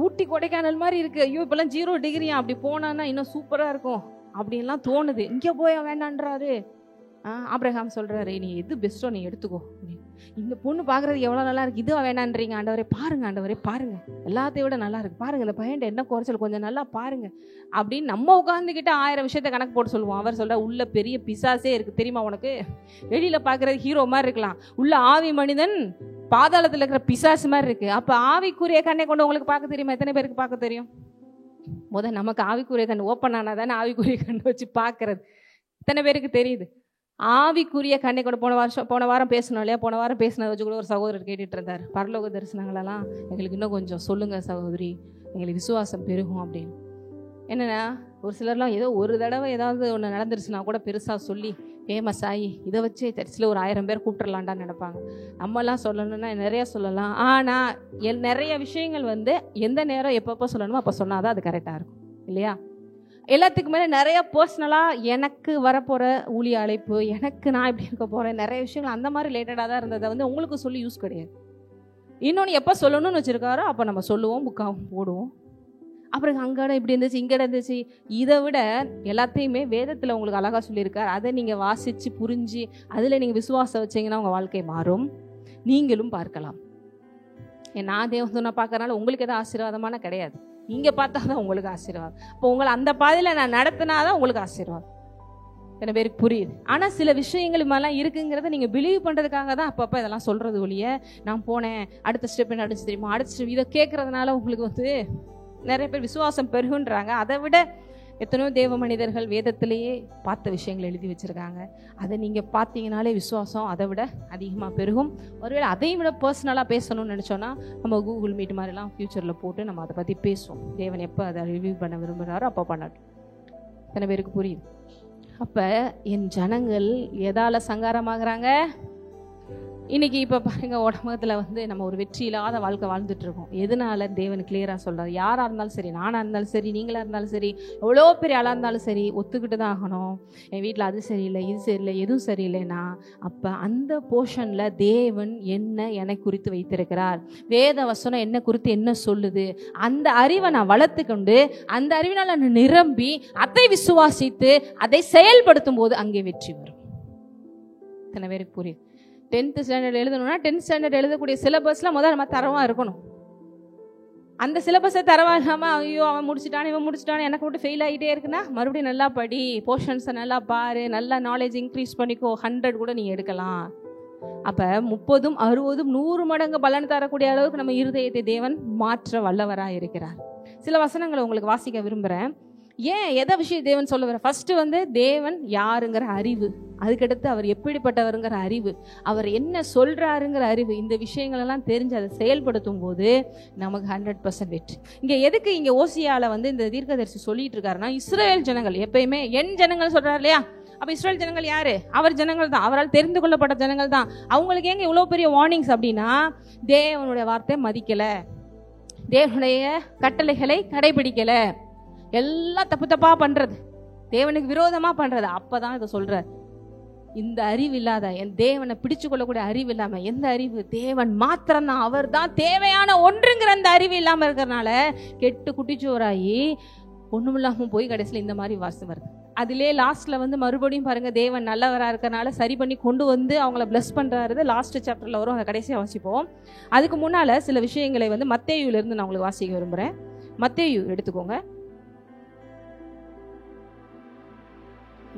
[SPEAKER 1] ஊட்டி கொடைக்கானல் மாதிரி இருக்கு, ஐயோ இப்போல்லாம் 0 டிகிரியா, அப்படி போனான்னா இன்னும் சூப்பராக இருக்கும் அப்படின்லாம் தோணுது. இங்கே போய் வேண்டான்றாரு. ஆபிரகாம் சொல்கிறாரு, நீ எது பெஸ்ட்டோ நீ எடுத்துக்கோ. இந்த பொண்ணு பார்க்குறதுக்கு எவ்வளோ நல்லா இருக்கு, இதுவா வேணான்றீங்க ஆண்டவரே, பாருங்க ஆண்டவரே பாருங்க, எல்லாத்தையும் விட நல்லா இருக்கு பாருங்க, இந்த பையன் என்ன குறைச்சல் கொஞ்சம் நல்லா பாருங்க அப்படின்னு நம்ம உட்காந்துக்கிட்ட 1000 விஷயத்த கணக்கு போட்டு சொல்லுவோம். அவர் சொல்ற உள்ள பெரிய பிசாசே இருக்கு தெரியுமா உனக்கு? வெளியில பார்க்கறது ஹீரோ மாதிரி இருக்கலாம், உள்ள ஆவி மனிதன் பாதாளத்தில் இருக்கிற பிசாசு மாதிரி இருக்கு. அப்ப ஆவிக்குரிய கண்ணை கொண்டு உங்களுக்கு பார்க்க தெரியுமா? எத்தனை பேருக்கு பார்க்க தெரியும்? நமக்கு ஆவிக்குரிய கண் ஓப்பன் ஆனா தானே ஆவிக்குரிய கண்ணை வச்சு பார்க்கறது. இத்தனை பேருக்கு தெரியுது? ஆவிக்குரிய கண்ணை கொண்டு போன வாரம் பேசணும் இல்லையா? போன வாரம் பேசினதை வச்சு கூட ஒரு சகோதரர் கேட்டுட்டு இருந்தார், பரலோக தரிசனங்களெல்லாம் எங்களுக்கு இன்னும் கொஞ்சம் சொல்லுங்க சகோதரி, எங்களுக்கு விசுவாசம் பெருகும் அப்படின்னு. என்னன்னா ஒரு சிலர்லாம் ஏதோ ஒரு தடவை ஏதாவது ஒன்று நடந்துருச்சுன்னா கூட பெருசாக சொல்லி ஃபேமஸ் ஆகி இதை வச்சு சர்ச்சில் ஒரு 1000 பேர் கூப்பிட்டுடலான்டான்னு நினைப்பாங்க. நம்மலாம் சொல்லணும்னா நிறைய சொல்லலாம், ஆனால் நிறைய விஷயங்கள் எந்த நேரம் எப்பப்போ சொல்லணுமோ அப்போ சொன்னால் தான் அது கரெக்டாக இருக்கும் இல்லையா? எல்லாத்துக்கு மேலே நிறைய பர்சனலாக எனக்கு வரப்போகிற ஊழிய அழைப்பு, எனக்கு நான் இப்படி இருக்க போகிறேன், நிறைய விஷயங்கள் அந்த மாதிரி ரிலேட்டடாக தான் இருந்ததை உங்களுக்கு சொல்லி யூஸ் கிடையாது. இன்னொன்று எப்போ சொல்லணும்னு வச்சுருக்காரோ அப்போ நம்ம சொல்லுவோம், புக்காகவும் போடுவோம். அப்புறம் அங்கட இப்படி இருந்துச்சு இங்கட இருந்துச்சு. இதை விட எல்லாத்தையுமே வேதத்தில் உங்களுக்கு அழகாக சொல்லியிருக்கார். அதை நீங்கள் வாசித்து புரிஞ்சு அதில் நீங்கள் விசுவாசம் வச்சிங்கன்னா உங்கள் வாழ்க்கை மாறும், நீங்களும் பார்க்கலாம். நான் தேவன் சொன்ன பார்க்கறனால உங்களுக்கு எதாவது ஆசீர்வாதமான கிடையாது, நீங்கள் பார்த்தா தான் உங்களுக்கு ஆசீர்வாதம். இப்போ உங்களை அந்த பாதையில் நான் நடத்தினாதான் உங்களுக்கு ஆசீர்வாதம். சில பேருக்கு புரியுது. ஆனால் சில விஷயங்கள் மாதிரிலாம் இருக்குங்கிறத நீங்கள் பிலீவ் பண்ணுறதுக்காக தான் அப்பப்போ இதெல்லாம் சொல்கிறது ஒழிய, நான் போனேன் அடுத்த ஸ்டெப் என்ன அடிச்சு தெரியுமா, அடுத்த ஸ்டெப் இதை கேட்குறதுனால உங்களுக்கு நிறைய பேர் விசுவாசம் பெருகுன்றாங்க. அதை விட எத்தனையோ தேவ மனிதர்கள் வேதத்திலேயே பார்த்த விஷயங்கள் எழுதி வச்சுருக்காங்க. அதை நீங்கள் பார்த்தீங்கனாலே விசுவாசம் அதை விட அதிகமாக பெருகும். ஒருவேளை அதையும் விட பர்சனலாக பேசணும்னு நினச்சோன்னா நம்ம கூகுள் மீட் மாதிரிலாம் ஃப்யூச்சரில் போட்டு நம்ம அதை பற்றி பேசுவோம். தேவன் எப்போ அதை ரிவ்யூ பண்ண விரும்புகிறாரோ அப்போ பண்ணட்டும். எத்தனை பேருக்கு புரியுது? அப்போ என் ஜனங்கள் எதால் சங்காரமாகறாங்க? இன்னைக்கு இப்போ பாருங்க, உலகத்தில் நம்ம ஒரு வெற்றி இல்லாத வாழ்க்கை வாழ்ந்துட்டு இருக்கோம். எதனால? தேவன் கிளியராக சொல்கிறார், யாராக இருந்தாலும் சரி, நானாக இருந்தாலும் சரி, நீங்களாக இருந்தாலும் சரி, எவ்வளோ பெரிய ஆளாக இருந்தாலும் சரி, ஒத்துக்கிட்டு தான் ஆகணும். என் வீட்டில் அது சரியில்லை, இது சரியில்லை, எதுவும் சரியில்லைன்னா அப்போ அந்த போர்ஷனில் தேவன் என்னை குறித்து வைத்திருக்கிறார், வேத வசனம் என்னை குறித்து என்ன சொல்லுது, அந்த அறிவை நான் வளர்த்து கொண்டு அந்த அறிவினால் நான் நிரம்பி அதை விசுவாசித்து அதை செயல்படுத்தும் போது அங்கே வெற்றி வரும். இத்தனை பேருக்கு புரியுது? 10th ஸ்டாண்டர்ட் எழுதணும்னா 10th ஸ்டாண்டர்ட் எழுதக்கூடிய சிலபஸ்லாம் முதல்ல நம்ம தரவாக இருக்கணும். அந்த சிலபஸை தரவா இல்லாமல் ஐயோ அவன் முடிச்சுட்டானே இவன் முடிச்சுட்டானே எனக்கு மட்டும் ஃபெயில் ஆகிட்டே இருக்குன்னா மறுபடியும் நல்லா படி, போர்ஷன்ஸை நல்லா பாரு, நல்லா நாலேஜ் இன்க்ரீஸ் பண்ணிக்கோ. 100 கூட நீ எடுக்கலாம். அப்போ 30, 60, 100 மடங்கு பலன் தரக்கூடிய அளவுக்கு நம்ம இருதயத்தை தேவன் மாற்ற வல்லவராக இருக்கிறார். சில வசனங்களை உங்களுக்கு வாசிக்க விரும்புகிறேன். ஏன் எதை விஷயம் தேவன் சொல்ல வர? ஃபர்ஸ்ட் தேவன் யாருங்கிற அறிவு, அதுக்கடுத்து அவர் எப்படிப்பட்டவருங்கிற அறிவு, அவர் என்ன சொல்றாருங்கிற அறிவு, இந்த விஷயங்களெல்லாம் தெரிஞ்சு அதை செயல்படுத்தும் போது நமக்கு 100% வெற்றி. இங்கே எதுக்கு இங்கே ஓசியால இந்த தீர்க்கதரிசி சொல்லிட்டு இருக்காருன்னா, இஸ்ரேல் ஜனங்கள் எப்பயுமே என் ஜனங்கள் சொல்றாரு இல்லையா? அப்ப இஸ்ரேல் ஜனங்கள் யாரு? அவர் ஜனங்கள் தான், அவரால் தெரிந்து கொள்ளப்பட்ட ஜனங்கள் தான். அவங்களுக்கு ஏங்க இவ்வளோ பெரிய வார்னிங்ஸ் அப்படின்னா, தேவனுடைய வார்த்தை மதிக்கல, தேவனுடைய கட்டளைகளை கடைபிடிக்கல, எல்லாம் தப்பு தப்பா பண்றது, தேவனுக்கு விரோதமா பண்றது. அப்பதான் இதை சொல்ற, இந்த அறிவு இல்லாத, என் தேவனை பிடிச்சு கொள்ளக்கூடிய அறிவு இல்லாம, எந்த அறிவு? தேவன் மாத்திரம்தான், அவர் தான் தேவையான ஒன்றுங்கிற அந்த அறிவு இல்லாம இருக்கிறனால கெட்டு குட்டிச்சோராகி ஒண்ணுமில்லாம போய் கடைசியில் இந்த மாதிரி வாசம் வருது. அதிலே லாஸ்ட்ல வந்து மறுபடியும் பாருங்க, தேவன் நல்லவரா இருக்கனால சரி பண்ணி கொண்டு வந்து அவங்கள பிளஸ் பண்றாரு. லாஸ்ட் சாப்டர்ல வரும், அதை கடைசியா வாசிப்போம். அதுக்கு முன்னால சில விஷயங்களை வந்து மத்தேயுல இருந்து நான் உங்களுக்கு வாசிக்க விரும்புறேன். மத்தேயு எடுத்துக்கோங்க.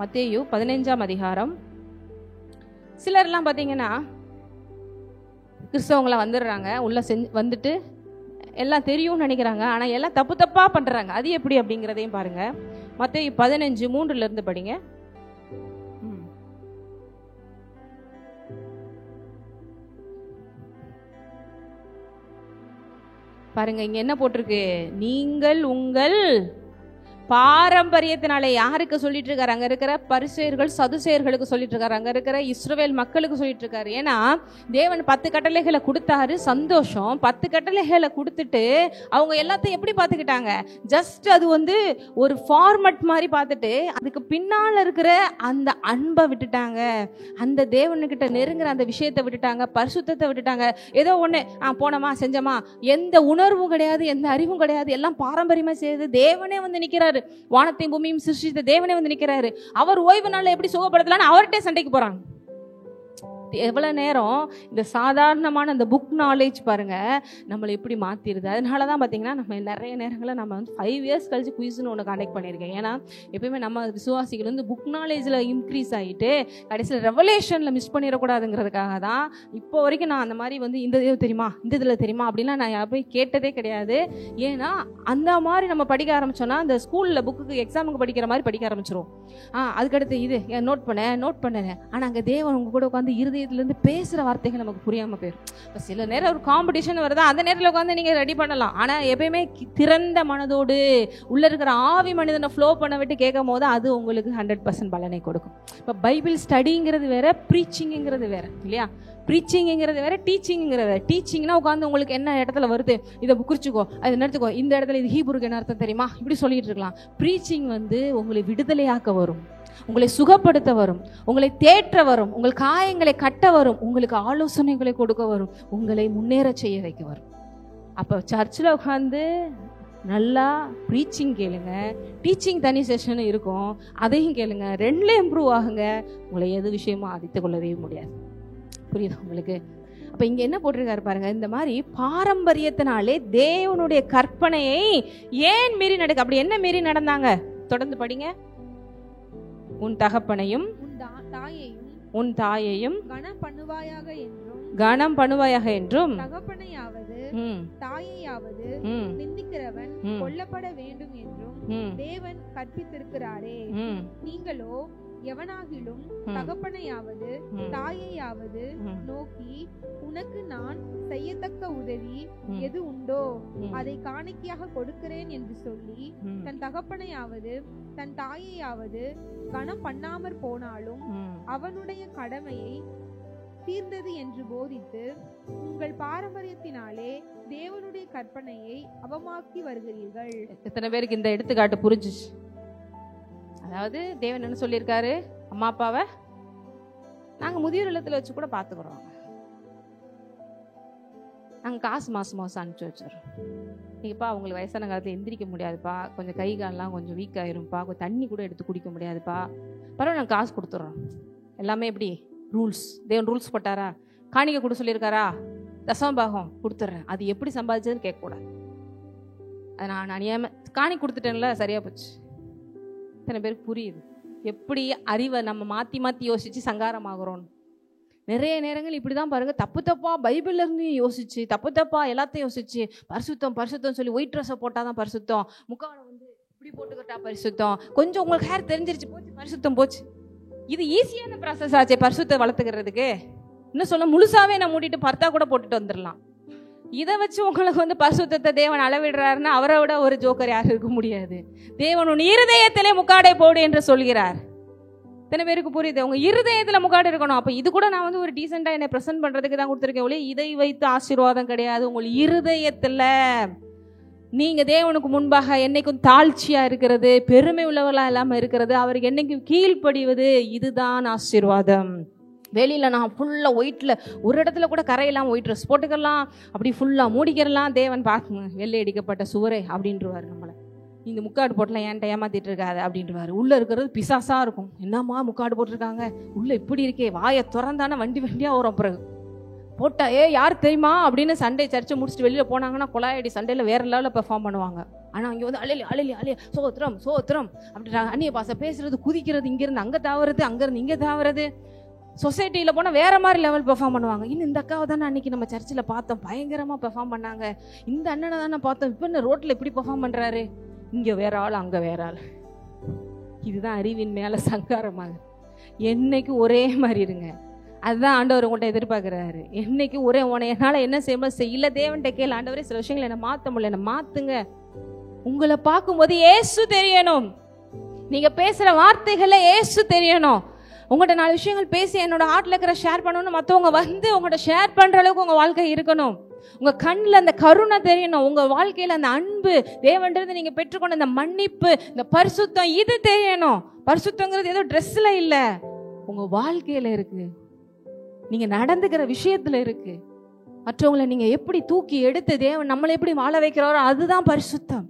[SPEAKER 1] மத்தேயு 15ஆம் அதிகாரம். சிலர்லாம் பார்த்தீங்கன்னா கிறிஸ்தவங்கள வந்துடுறாங்க, உள்ள வந்துட்டு எல்லாம் தெரியும்னு நினைக்கிறாங்க, ஆனால் எல்லாம் தப்பு தப்பாக பண்ணுறாங்க. அது எப்படி அப்படிங்கிறதையும் பாருங்க. மத்தேயு 15:3 படிங்க. பாருங்க, இங்க என்ன போட்டிருக்கு? நீங்கள் உங்கள் பாரம்பரியத்தினாலே யாருக்கு சொல்லிட்டு இருக்காரு? அங்க இருக்கிற பரிசேயர்கள் சதுசேயர்களுக்கு சொல்லிட்டு இருக்காரு, அங்க இருக்கிற இஸ்ரவேல் மக்களுக்கு சொல்லிட்டு இருக்காரு. ஏன்னா தேவன் 10 கட்டளைகளை கொடுத்தாரு, சந்தோஷம். 10 கட்டளைகளை கொடுத்துட்டு அவங்க எல்லாத்தையும் எப்படி பார்த்துக்கிட்டாங்க? ஜஸ்ட் அது வந்து ஒரு ஃபார்மட் மாதிரி பார்த்துட்டு அதுக்கு பின்னால் இருக்கிற அந்த அன்பை விட்டுட்டாங்க, அந்த தேவனுக்கிட்ட நெருங்குற அந்த விஷயத்தை விட்டுட்டாங்க, பரிசுத்தத்தை விட்டுட்டாங்க. ஏதோ ஒன்று போனோமா செஞ்சோமா, எந்த உணர்வும் கிடையாது, எந்த அறிவும் கிடையாது, எல்லாம் பாரம்பரியமா செய்யுது. தேவனே வந்து நிற்கிறாரு, வானத்தையும் பூமியும் சிருஷ்டித்த தேவனே வந்து நிற்கிறாரு. அவர் ஓய்வு நாள்ல எப்படி சுகப்படுத்தலான்னு அவர்கிட்ட சண்டைக்கு போறாங்க. எவ்வளவு நேரம் இந்த சாதாரணமான இந்த புக் நாலேஜ் பாருங்க நம்மளை எப்படி மாத்திருது. அதனாலதான் பாத்தீங்கன்னா நம்ம நிறைய நேரங்களில் நம்ம வந்து 5 இயர்ஸ் கழிச்சு குயிஸ்னு ஒன்று கண்டக்ட் பண்ணியிருக்கேன். ஏன்னா எப்பயுமே நம்ம விசுவாசிகள் வந்து புக் நாலேஜ்ல இன்க்ரீஸ் ஆகிட்டு கடைசியில் ரெவலேஷன்ல மிஸ் பண்ணிடக்கூடாதுங்கிறதுக்காக தான் இப்போ வரைக்கும் நான் அந்த மாதிரி வந்து இந்த இது தெரியுமா, இந்த இதில் தெரியுமா அப்படின்லாம் நான் போய் கேட்டதே கிடையாது. ஏன்னா அந்த மாதிரி நம்ம படிக்க ஆரம்பிச்சோன்னா அந்த ஸ்கூலில் புக்கு எக்ஸாமுக்கு படிக்கிற மாதிரி படிக்க ஆரம்பிச்சிரும். அதுக்கடுத்து இது நோட் பண்ணேன். ஆனால் அங்கே தேவன் உங்க கூட உட்காந்து இருதயத்திலேருந்து பேசுகிற வார்த்தைகள் நமக்கு புரியாமல் போயிடும். இப்போ சில நேரம் ஒரு காம்படிஷன் வருதா, அந்த நேரத்தில் உட்காந்து நீங்கள் ரெடி பண்ணலாம். ஆனால் எப்பயுமே திறந்த மனதோடு உள்ள இருக்கிற ஆவி மனிதனை ஃப்ளோ பண்ண விட்டு கேட்கும் போது அது உங்களுக்கு 100% பலனை கொடுக்கும். இப்போ பைபிள் ஸ்டடிங்கிறது வேற, ப்ரீச்சிங்கிறது வேற இல்லையா? ப்ரீச்சிங்கிறது வேற, டீச்சிங்கிறது வேற. டீச்சிங்னா உட்காந்து உங்களுக்கு என்ன இடத்துல வருது இதை குறிச்சுக்கோ, அதை நிறுத்துக்கோ, இந்த இடத்துல இது ஹீப்ருக்கு என்ன அர்த்தம் தெரியுமா, இப்படி சொல்லிட்டு இருக்கலாம். ப்ரீச்சிங் வந்து உங்களை விடுதலையாக்க வரும், உங்களை சுகப்படுத்த வரும், உங்களை தேற்ற வரும், உங்கள் காயங்களை கட்ட வரும், உங்களுக்கு ஆலோசனைகளை கொடுக்க வரும், உங்களை முன்னேற செய்ய வைக்க வரும். அப்போ சர்ச்சில் உட்காந்து நல்லா ப்ரீச்சிங் கேளுங்க, டீச்சிங் தனி செஷன் இருக்கும், அதையும் கேளுங்க, ரெண்டுல இம்ப்ரூவ் ஆகுங்க. உங்களை எது விஷயமும் ஆதித்து கொள்ளவே முடியாது. புரியுது உங்களுக்கு? அப்ப இங்க என்ன போட்டிருக்காரு பாருங்க, இந்த மாதிரி பாரம்பரியத்தினாலே தேவனுடைய கற்பனையை ஏன் மீறி நடக்க. அப்படி என்ன மீறி நடந்தாங்க? தொடர்ந்து படிங்க. உன் தகப்பனையும் உன் தாயையும் கனம் பண்ணுவாயாக என்றும் தகப்பனையாவது தாயையாவது நிந்திக்கிறவன் கொல்லப்பட வேண்டும் என்றும் தேவன் கற்பித்திருக்கிறாரே. நீங்களோ எவனாகிலும் தகப்பனையாவது தாயையாவது நோக்கி உனக்கு நான் செய்யத்தக்க உதவி எது உண்டோ அதை காணிக்கையாக கொடுக்கிறேன் என்று சொல்லி தன் தகப்பனையாவது தன் தாயையாவது கனம் பண்ணாமற் போனாலும் அவனுடைய கடமையை தீர்ந்தது என்று போதித்து உங்கள் பாரம்பரியத்தினாலே தேவனுடைய கற்பனையை அவமாக்கி வருகிறீர்கள். எத்தனை பேருக்கு இந்த எடுத்துக்காட்டு புரிஞ்சுச்சு? அதாவது தேவன் என்ன சொல்லியிருக்காரு, அம்மா அப்பாவை நாங்கள் முதியோர் இல்லத்தில் வச்சு கூட பார்த்துக்குறோம், நாங்கள் காசு மாதம் அனுப்பிச்சி வச்சிடறோம். நீங்கப்பா உங்களுக்கு வயசான காலத்தில் எந்திரிக்க முடியாதுப்பா, கொஞ்சம் கை காலெலாம் கொஞ்சம் வீக் ஆயிரும்ப்பா, கொஞ்சம் தண்ணி கூட எடுத்து குடிக்க முடியாதுப்பா, பரவாயில்ல நாங்கள் காசு கொடுத்துட்றோம். எல்லாமே எப்படி ரூல்ஸ், தேவன் ரூல்ஸ் போட்டாரா? காணிக்கை கொடு சொல்லியிருக்காரா? தசமபாகம் கொடுத்துட்றேன். அது எப்படி சம்பாதிச்சதுன்னு கேட்கக்கூடாது. அது நான் அநியாயமாக காணி கொடுத்துட்டேன்ல, சரியாக போச்சு. இத்தனை பேருக்கு புரியுது எப்படி அறிவை நம்ம மாற்றி மாற்றி யோசித்து சங்காரமாகறோன்னு. நிறைய நேரங்கள் இப்படி தான் பாருங்கள், தப்பு தப்பாக பைபிள்லேருந்து யோசிச்சு, தப்பு தப்பாக எல்லாத்தையும் யோசிச்சு, பரிசுத்தம் சொல்லி ஒயிட் ட்ரெஸ்ஸை போட்டால் தான் பரிசுத்தம், முக்காவை வந்து இப்படி போட்டுக்கிட்டா பரிசுத்தம், கொஞ்சம் உங்களுக்கு ஹேர் தெரிஞ்சிருச்சு போச்சு பரிசுத்தம் போச்சு. இது ஈஸியான ப்ராசஸ் ஆச்சு பரிசுத்தை வளர்த்துக்கிறதுக்கு. இன்னும் சொல்ல முழுசாவே நான் மூடிட்டு பர்த்தா கூட போட்டுட்டு வந்துடலாம். இதை வச்சு உங்களுக்கு வந்து பரிசுத்தத்தை தேவன் அளவிடுறாருன்னா அவரை விட ஒரு ஜோக்கர் யாரும் இருக்க முடியாது. தேவன் உன் இருதயத்திலே முக்காடை போடு என்று சொல்கிறார். இத்தனை பேருக்கு புரியுது? உங்க இருதயத்துல முக்காடு இருக்கணும். அப்ப இது கூட நான் வந்து ஒரு டீசெண்டா என்னை பிரசன்ட் பண்றதுக்கு தான் கொடுத்துருக்கேன். இதை வைத்து ஆசீர்வாதம் கிடையாது. உங்கள் இருதயத்துல நீங்கள் தேவனுக்கு முன்பாக என்னைக்கும் தாழ்ச்சியாக இருக்கிறது, பெருமை உள்ளவர்களாக இல்லாமல் இருக்கிறது, அவருக்கு என்னைக்கும் கீழ்ப்படிவது, இதுதான் ஆசீர்வாதம். வெளியில் நான் ஃபுல்லாக ஒயிட்டில் ஒரு இடத்துல கூட கரையெல்லாம் ஒயிட் ட்ரெஸ் போட்டுக்கலாம், அப்படி ஃபுல்லாக மூடிக்கிறலாம், தேவன் பார்த்து வெள்ளை அடிக்கப்பட்ட சுவரே அப்படின்றவார். நம்மளை இந்த முக்காடு போட்டலாம் ஏன்ட்ட ஏமாத்திட்டு இருக்காது அப்படின்றவாரு. உள்ளே இருக்கிறது பிசாசாக இருக்கும். என்னம்மா முக்காடு போட்டிருக்காங்க, உள்ளே இப்படி இருக்கே, வாயை திறந்தானே வண்டி வண்டியாக வரும். பிறகு போட்டா யார் தெரியுமா அப்படின்னு சண்டே சர்ச்சை முடிச்சுட்டு வெளியில் போனாங்கன்னா கொலாயடி சண்டையில் வேறு லெவலில் பெர்ஃபார்ம் பண்ணுவாங்க. ஆனால் அங்கே வந்து அலைய சோத்திரம் சோத்திரம் அப்படின்றாங்க. அந்நிய பாசை பேசுறது, குதிக்கிறது, இங்கேருந்து அங்கே தாவறது, அங்கேருந்து இங்கே தாவறது. சொசைட்டியில் போனால் வேறு மாதிரி லெவல் பெர்ஃபார்ம் பண்ணுவாங்க. இன்னும் இந்த அக்காவை தானே அன்றைக்கி நம்ம சர்ச்சில் பார்த்தோம், பயங்கரமாக பெர்ஃபார்ம் பண்ணாங்க. இந்த அண்ணனை தானே பார்த்தோம், இப்போ என்ன ரோட்டில் இப்படி பெர்ஃபார்ம் பண்ணுறாரு, இங்கே வேற ஆள் அங்கே வேற ஆள். இதுதான் அறிவின் மேலே சங்காரமாக. என்னைக்கும் ஒரே மாதிரி இருங்க, அதுதான் ஆண்டவர் உங்கள்கிட்ட எதிர்பார்க்குறாரு. என்னைக்கும் ஒரே என்னால் என்ன செய்யணும் செய்யல, தேவன்கிட்ட கேள், ஆண்டவரே சில விஷயங்களை என்னை மாற்ற முடியல, என்னை மாற்றுங்க. உங்களை பார்க்கும்போது ஏசு தெரியணும், நீங்கள் பேசுகிற வார்த்தைகளை ஏசு தெரியணும். உங்கள்கிட்ட 4 விஷயங்கள் பேசி என்னோட ஹார்ட்ல இருக்கிற ஷேர் பண்ணணும்னு மற்றவங்க வந்து உங்கள்கிட்ட ஷேர் பண்ணுற அளவுக்கு உங்கள் வாழ்க்கை இருக்கணும். உங்கள் கண்ணில் அந்த கருணை தெரியணும், உங்கள் வாழ்க்கையில் அந்த அன்பு, தேவன்றது நீங்கள் பெற்றுக்கொண்ட அந்த மன்னிப்பு, இந்த பரிசுத்தம், இது தெரியணும். பரிசுத்தங்கிறது ஏதோ ட்ரெஸ்ஸில் இல்லை, உங்கள் வாழ்க்கையில் இருக்குது, நீங்கள் நடந்துக்கிற விஷயத்தில் இருக்குது. மற்றவங்களை நீங்கள் எப்படி தூக்கி எடுத்து தேவன் நம்மளை எப்படி வாழ வைக்கிறாரோ அதுதான் பரிசுத்தம்.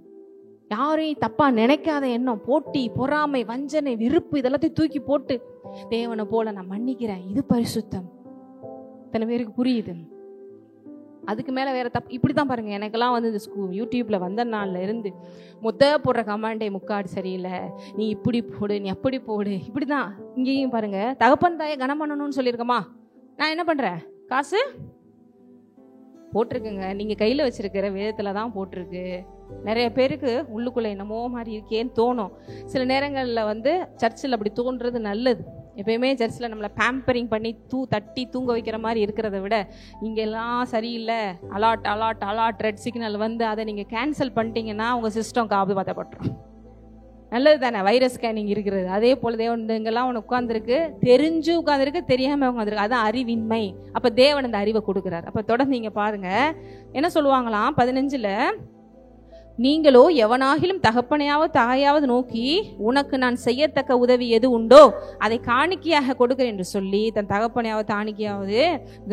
[SPEAKER 1] யாரையும் தப்பாக நினைக்காத எண்ணம், போட்டி, பொறாமை, வஞ்சனை, விருப்பு, இதெல்லாத்தையும் தூக்கி போட்டு தேவனை போல நான் மன்னிக்கிறேன், இது பரிசுத்தம். இத்தனை பேருக்கு புரியுது. அதுக்கு மேலே வேறு தப்பு இப்படி தான் பாருங்கள். எனக்கெல்லாம் வந்து இந்த யூடியூப்பில் வந்த நாளில் இருந்து போடுற கமாண்டே, முக்காடு சரியில்லை, நீ இப்படி போடு, நீ அப்படி போடு, இப்படி தான். இங்கேயும் பாருங்கள், தகப்பன் தாயை கனம் பண்ணணும்னு சொல்லியிருக்கோமா, நான் என்ன பண்ணுறேன், காசு போட்டிருக்குங்க, நீங்கள் கையில் வச்சுருக்கிற விதத்தில் தான் போட்டிருக்கு. நிறைய பேருக்கு உள்ளுக்குள்ளே என்னமோ மாதிரி இருக்கேன்னு தோணும். சில நேரங்களில் வந்து சர்ச்சில் அப்படி தோன்றது நல்லது. எப்பயுமே சர்ச்சில் நம்மளை பேம்பரிங் பண்ணி தட்டி தூங்க வைக்கிற மாதிரி இருக்கிறத விட, இங்கெல்லாம் சரியில்லை, அலாட் ரெட் சிக்னல் வந்து அதை நீங்கள் கேன்சல் பண்ணிட்டீங்கன்னா உங்கள் சிஸ்டம் காப்பாற்றப்பட்டுரும். நல்லது தானே வைரஸ் ஸ்கேனிங் இருக்கிறது. அதே போல் தேவன் இங்கெல்லாம் ஒன்று உட்காந்துருக்கு, தெரிஞ்சு உட்காந்துருக்கு, தெரியாமல் உட்காந்துருக்கு, அதுதான் அறிவின்மை. அப்போ தேவன் அந்த அறிவை கொடுக்குறாரு. அப்போ தொடர்ந்து நீங்கள் பாருங்கள், என்ன சொல்லுவாங்களாம் 15ல், நீங்களோ எவனாகிலும் தகப்பனையாவது தாயாவது நோக்கி உனக்கு நான் செய்யத்தக்க உதவி எது உண்டோ அதை காணிக்கையாக கொடுக்கிறேன் என்று சொல்லி தன் தகப்பனையாவது தாணிக்கையாவது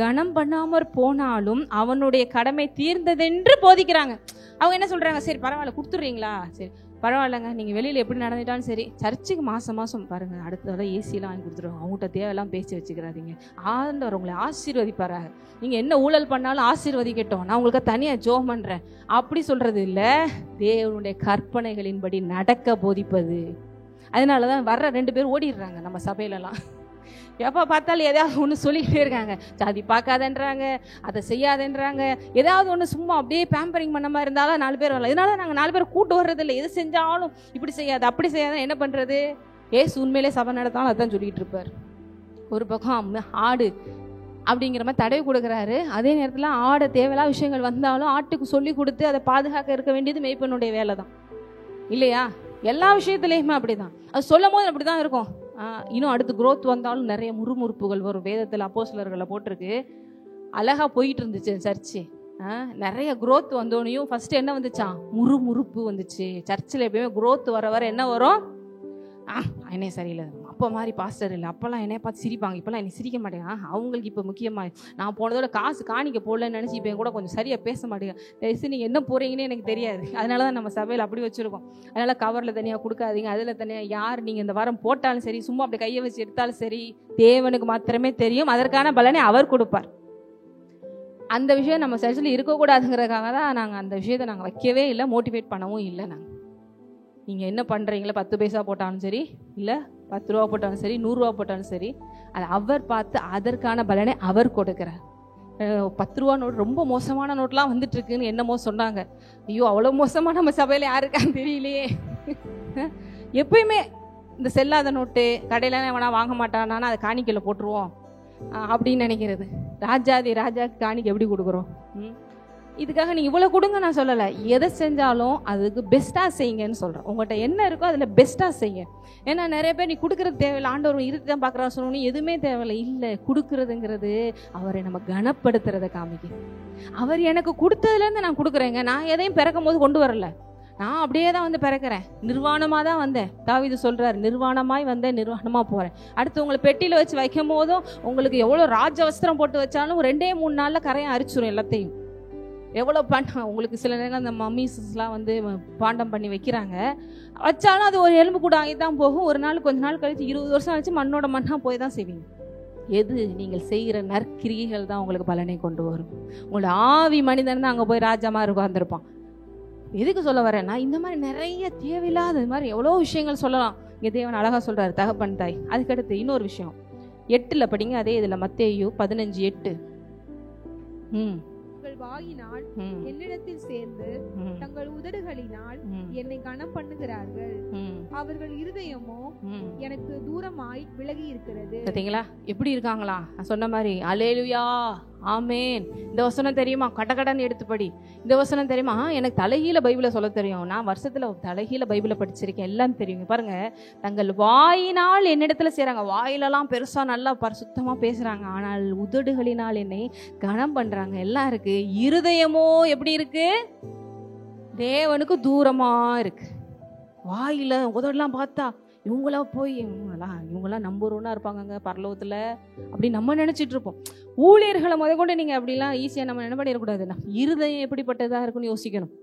[SPEAKER 1] கனம் பண்ணாமற் போனாலும் அவனுடைய கடமை தீர்ந்ததென்று போதிக்கிறாங்க. அவங்க என்ன சொல்றாங்க, சரி பரவாயில்ல கொடுத்துட்றீங்களா, சரி பரவாயில்லைங்க, நீங்கள் வெளியில் எப்படி நடந்துட்டாலும் சரி, சர்ச்சுக்கு மாதம் பாருங்கள் அடுத்த தடவை ஏசியெல்லாம் வாங்கி கொடுத்துருவாங்க, அவங்கள்ட்ட தேவையெல்லாம் பேசி வச்சுக்கிறாதீங்க, ஆண்டவர் உங்களை ஆசீர்வதிப்பாராங்க, நீங்கள் என்ன ஊழல் பண்ணாலும் ஆசீர்வதிக்கட்டும், நான் உங்களுக்கு தனியாக ஜோம் பண்ணுறேன் அப்படி சொல்கிறது இல்லை, தேவனுடைய கற்பனைகளின்படி நடக்க போதிப்பது. அதனால தான் வர்ற 2 பேர் ஓடிடுறாங்க நம்ம சபையிலலாம். எப்போ பார்த்தாலும் எதாவது ஒன்று சொல்லிக்கிட்டே இருக்காங்க, ஜாதி பார்க்காதன்றாங்க, அதை செய்யாதன்றாங்க, ஏதாவது ஒன்று சும்மா அப்படியே பேம்பரிங் பண்ண மாதிரி இருந்தாலும் 4 பேர் வரலாம். இதனால நாங்கள் 4 பேர் கூட்டு வர்றதில்லை, எது செஞ்சாலும் இப்படி செய்யாது அப்படி செய்யாத, என்ன பண்ணுறது, ஏசு உண்மையிலே சபை நடத்தாலும் அதுதான் சொல்லிகிட்டு இருப்பார். ஒரு பக்கம் ஆடு அப்படிங்கிற மாதிரி தடவை கொடுக்குறாரு, அதே நேரத்தில் ஆடை தேவையில்லா விஷயங்கள் வந்தாலும் ஆட்டுக்கு சொல்லி கொடுத்து அதை பாதுகாக்க இருக்க வேண்டியது மேய்ப்பனுடைய வேலை தான் இல்லையா? எல்லா விஷயத்துலேயுமே அப்படி தான், அது சொல்லும் போது அப்படி தான் இருக்கும். இன்னும் அடுத்து growth வந்தாலும் நிறைய முறுமுறுப்புகள் வரும். வேதத்தில் அப்போஸ்தலர்களை போட்டிருக்கு, அழகாக போயிட்டு இருந்துச்சு சர்ச்சு, நிறைய growth வந்தோனையும் ஃபஸ்ட்டு என்ன வந்துச்சான், முறுமுறுப்பு வந்துச்சு. சர்ச்சில் எப்பயுமே growth வர வர என்ன வரும், என்னைய சரியில்லை, அப்போ மாதிரி பாஸ்டர் இல்லை, அப்போல்லாம் என்னைய பார்த்து சிரிப்பாங்க, இப்போல்லாம் என்னை சிரிக்க மாட்டேங்க, அவங்களுக்கு இப்போ முக்கியமாக நான் போனதோட காசு காணிக்க போடலன்னு நினச்சி இப்போ கூட கொஞ்சம் சரியாக பேச மாட்டேங்க, தயவுசு நீங்கள் என்ன போகிறீங்கன்னு எனக்கு தெரியாது, அதனால தான் நம்ம சபையில் அப்படி வச்சுருக்கோம். அதனால் கவரில் தனியாக கொடுக்காதீங்க, அதில் தனியாக யார் நீங்கள் இந்த வாரம் போட்டாலும் சரி, சும்மா அப்படி கையை வச்சு எடுத்தாலும் சரி, தேவனுக்கு மாத்திரமே தெரியும், அதற்கான பலனை அவர் கொடுப்பார். அந்த விஷயம் நம்ம சர்ச்சில் இருக்கக்கூடாதுங்கிறதுக்காக தான் நாங்கள் அந்த விஷயத்தை நாங்கள் வைக்கவே இல்லை, மோட்டிவேட் பண்ணவும் இல்லை. நாங்கள் நீங்கள் என்ன பண்ணுறீங்களா, 10 பைசா போட்டாலும் சரி, இல்லை 10 ரூபா போட்டாலும் சரி, 100 ரூபா போட்டாலும் சரி, அதை அவர் பார்த்து அதற்கான பலனை அவர் கொடுக்குறார். 10 ரூபா நோட் ரொம்ப மோசமான நோட்லாம் வந்துட்டுருக்குன்னு என்னமோ சொன்னாங்க. ஐயோ அவ்வளோ மோசமாக நம்ம சபையில் யாருக்கான்னு தெரியலையே. எப்பயுமே இந்த செல்லாத நோட்டு கடையில வேணா வாங்க மாட்டானா, அதை காணிக்கையில் போட்டுருவோம் அப்படின்னு நினைக்கிறது. ராஜாக்கு காணிக்கை எப்படி கொடுக்குறோம், இதுக்காக நீங்கள் இவ்வளோ கொடுங்க நான் சொல்லலை. எதை செஞ்சாலும் அதுக்கு பெஸ்ட்டாக செய்யுங்கன்னு சொல்கிறேன். உங்கள்கிட்ட என்ன இருக்கோ அதில் பெஸ்ட்டாக செய்யுங்க. ஏன்னா நிறைய பேர் நீ கொடுக்குறது தேவையில்லை, ஆண்டவர் இறுதி தான் பார்க்குறா சொல்லணும், எதுவுமே தேவையில்லை. இல்லை, கொடுக்குறதுங்கிறது அவரை நம்ம கனப்படுத்துறதை காமிக்கும். அவர் எனக்கு கொடுத்ததுலேருந்து நான் கொடுக்குறேங்க. நான் எதையும் பிறக்கும் போது கொண்டு வரல, நான் அப்படியே தான் வந்து பிறக்கிறேன். நிர்வாணமாக தான் வந்தேன். தாவீது சொல்கிறார், நிர்வாணமாய் வந்தேன், நிர்வாணமாக போகிறேன். அடுத்து உங்களை பெட்டியில் வச்சு வைக்கும் போதும் உங்களுக்கு எவ்வளோ ராஜ வஸ்திரம் போட்டு வச்சாலும் 2-3 நாளில் கரையை அரிச்சிடும் எல்லாத்தையும். எவ்வளோ உங்களுக்கு சில நேரம் அந்த மம்மிஸ்லாம் வந்து பாண்டம் பண்ணி வைக்கிறாங்க, வச்சாலும் அது ஒரு எலும்பு கூட ஆகி தான் போகும். ஒரு நாள் கொஞ்ச நாள் கழிச்சு 20 வருஷம் கழிச்சு மண்ணோட மண்ணாக போய் தான் செய்வீங்க. எது நீங்கள் செய்கிற நற்கிரிகள் தான் உங்களுக்கு பலனை கொண்டு வரும். உங்களோட ஆவி மனிதன் தான் அங்கே போய் ராஜாமாக உட்கார்ந்துருப்பான். எதுக்கு சொல்ல வரேன்னா, இந்த மாதிரி நிறைய தேவையில்லாத இது மாதிரி எவ்வளோ விஷயங்கள் சொல்லலாம். இங்கே தேவன் அழகாக சொல்கிறார், தகப்பன் தாய். அதுக்கடுத்து இன்னொரு விஷயம் 8 படிங்க, அதே இதில் மத்தேயு 15:8.
[SPEAKER 2] தங்கள் வாயினால் என்னிடத்தில் சேர்ந்து தங்கள் உதடுகளினால் என்னை கனம் பண்ணுகிறார்கள், அவர்கள் இருதயமோ எனக்கு தூரமாய் விலகி இருக்கிறது. பார்த்தீங்களா
[SPEAKER 1] எப்படி இருக்காங்களா? நான் சொன்ன மாதிரி அல்லேலூயா ஆமேன். இந்த வசனம் தெரியுமா? கடகடன்னு எடுத்துப்படி. இந்த வசனம் தெரியுமா? எனக்கு தலைகீழ பைபிளை சொல்ல தெரியும். நான் வருஷத்துல தலைகீழ பைபிளை படிச்சிருக்கேன், எல்லாம் தெரியும். பாருங்க, தங்கள் வாயினால் என்னிடத்துல செய்றாங்க. வாயிலெல்லாம் பெருசா நல்லா பரிசுத்தமா பேசுறாங்க, ஆனால் உதடுகளினால் என்னை கனம் பண்றாங்க. எல்லாம் இருக்கு. இருதயமோ எப்படி இருக்கு? தேவனுக்கு தூரமா இருக்கு. வாயில உதடெல்லாம் பார்த்தா இவங்களாம் போய் இவங்களாம் நம்பர் 1 இருப்பாங்க பரலோகத்தில் அப்படி நம்ம நினச்சிட்டு இருப்போம். ஊழியர்களை கொண்டு நீங்கள் அப்படிலாம் ஈஸியாக நம்ம என்ன பண்ணிடக்கூடாது. நம்ம இருதயம் எப்படிப்பட்டதாக இருக்குன்னு யோசிக்கணும்.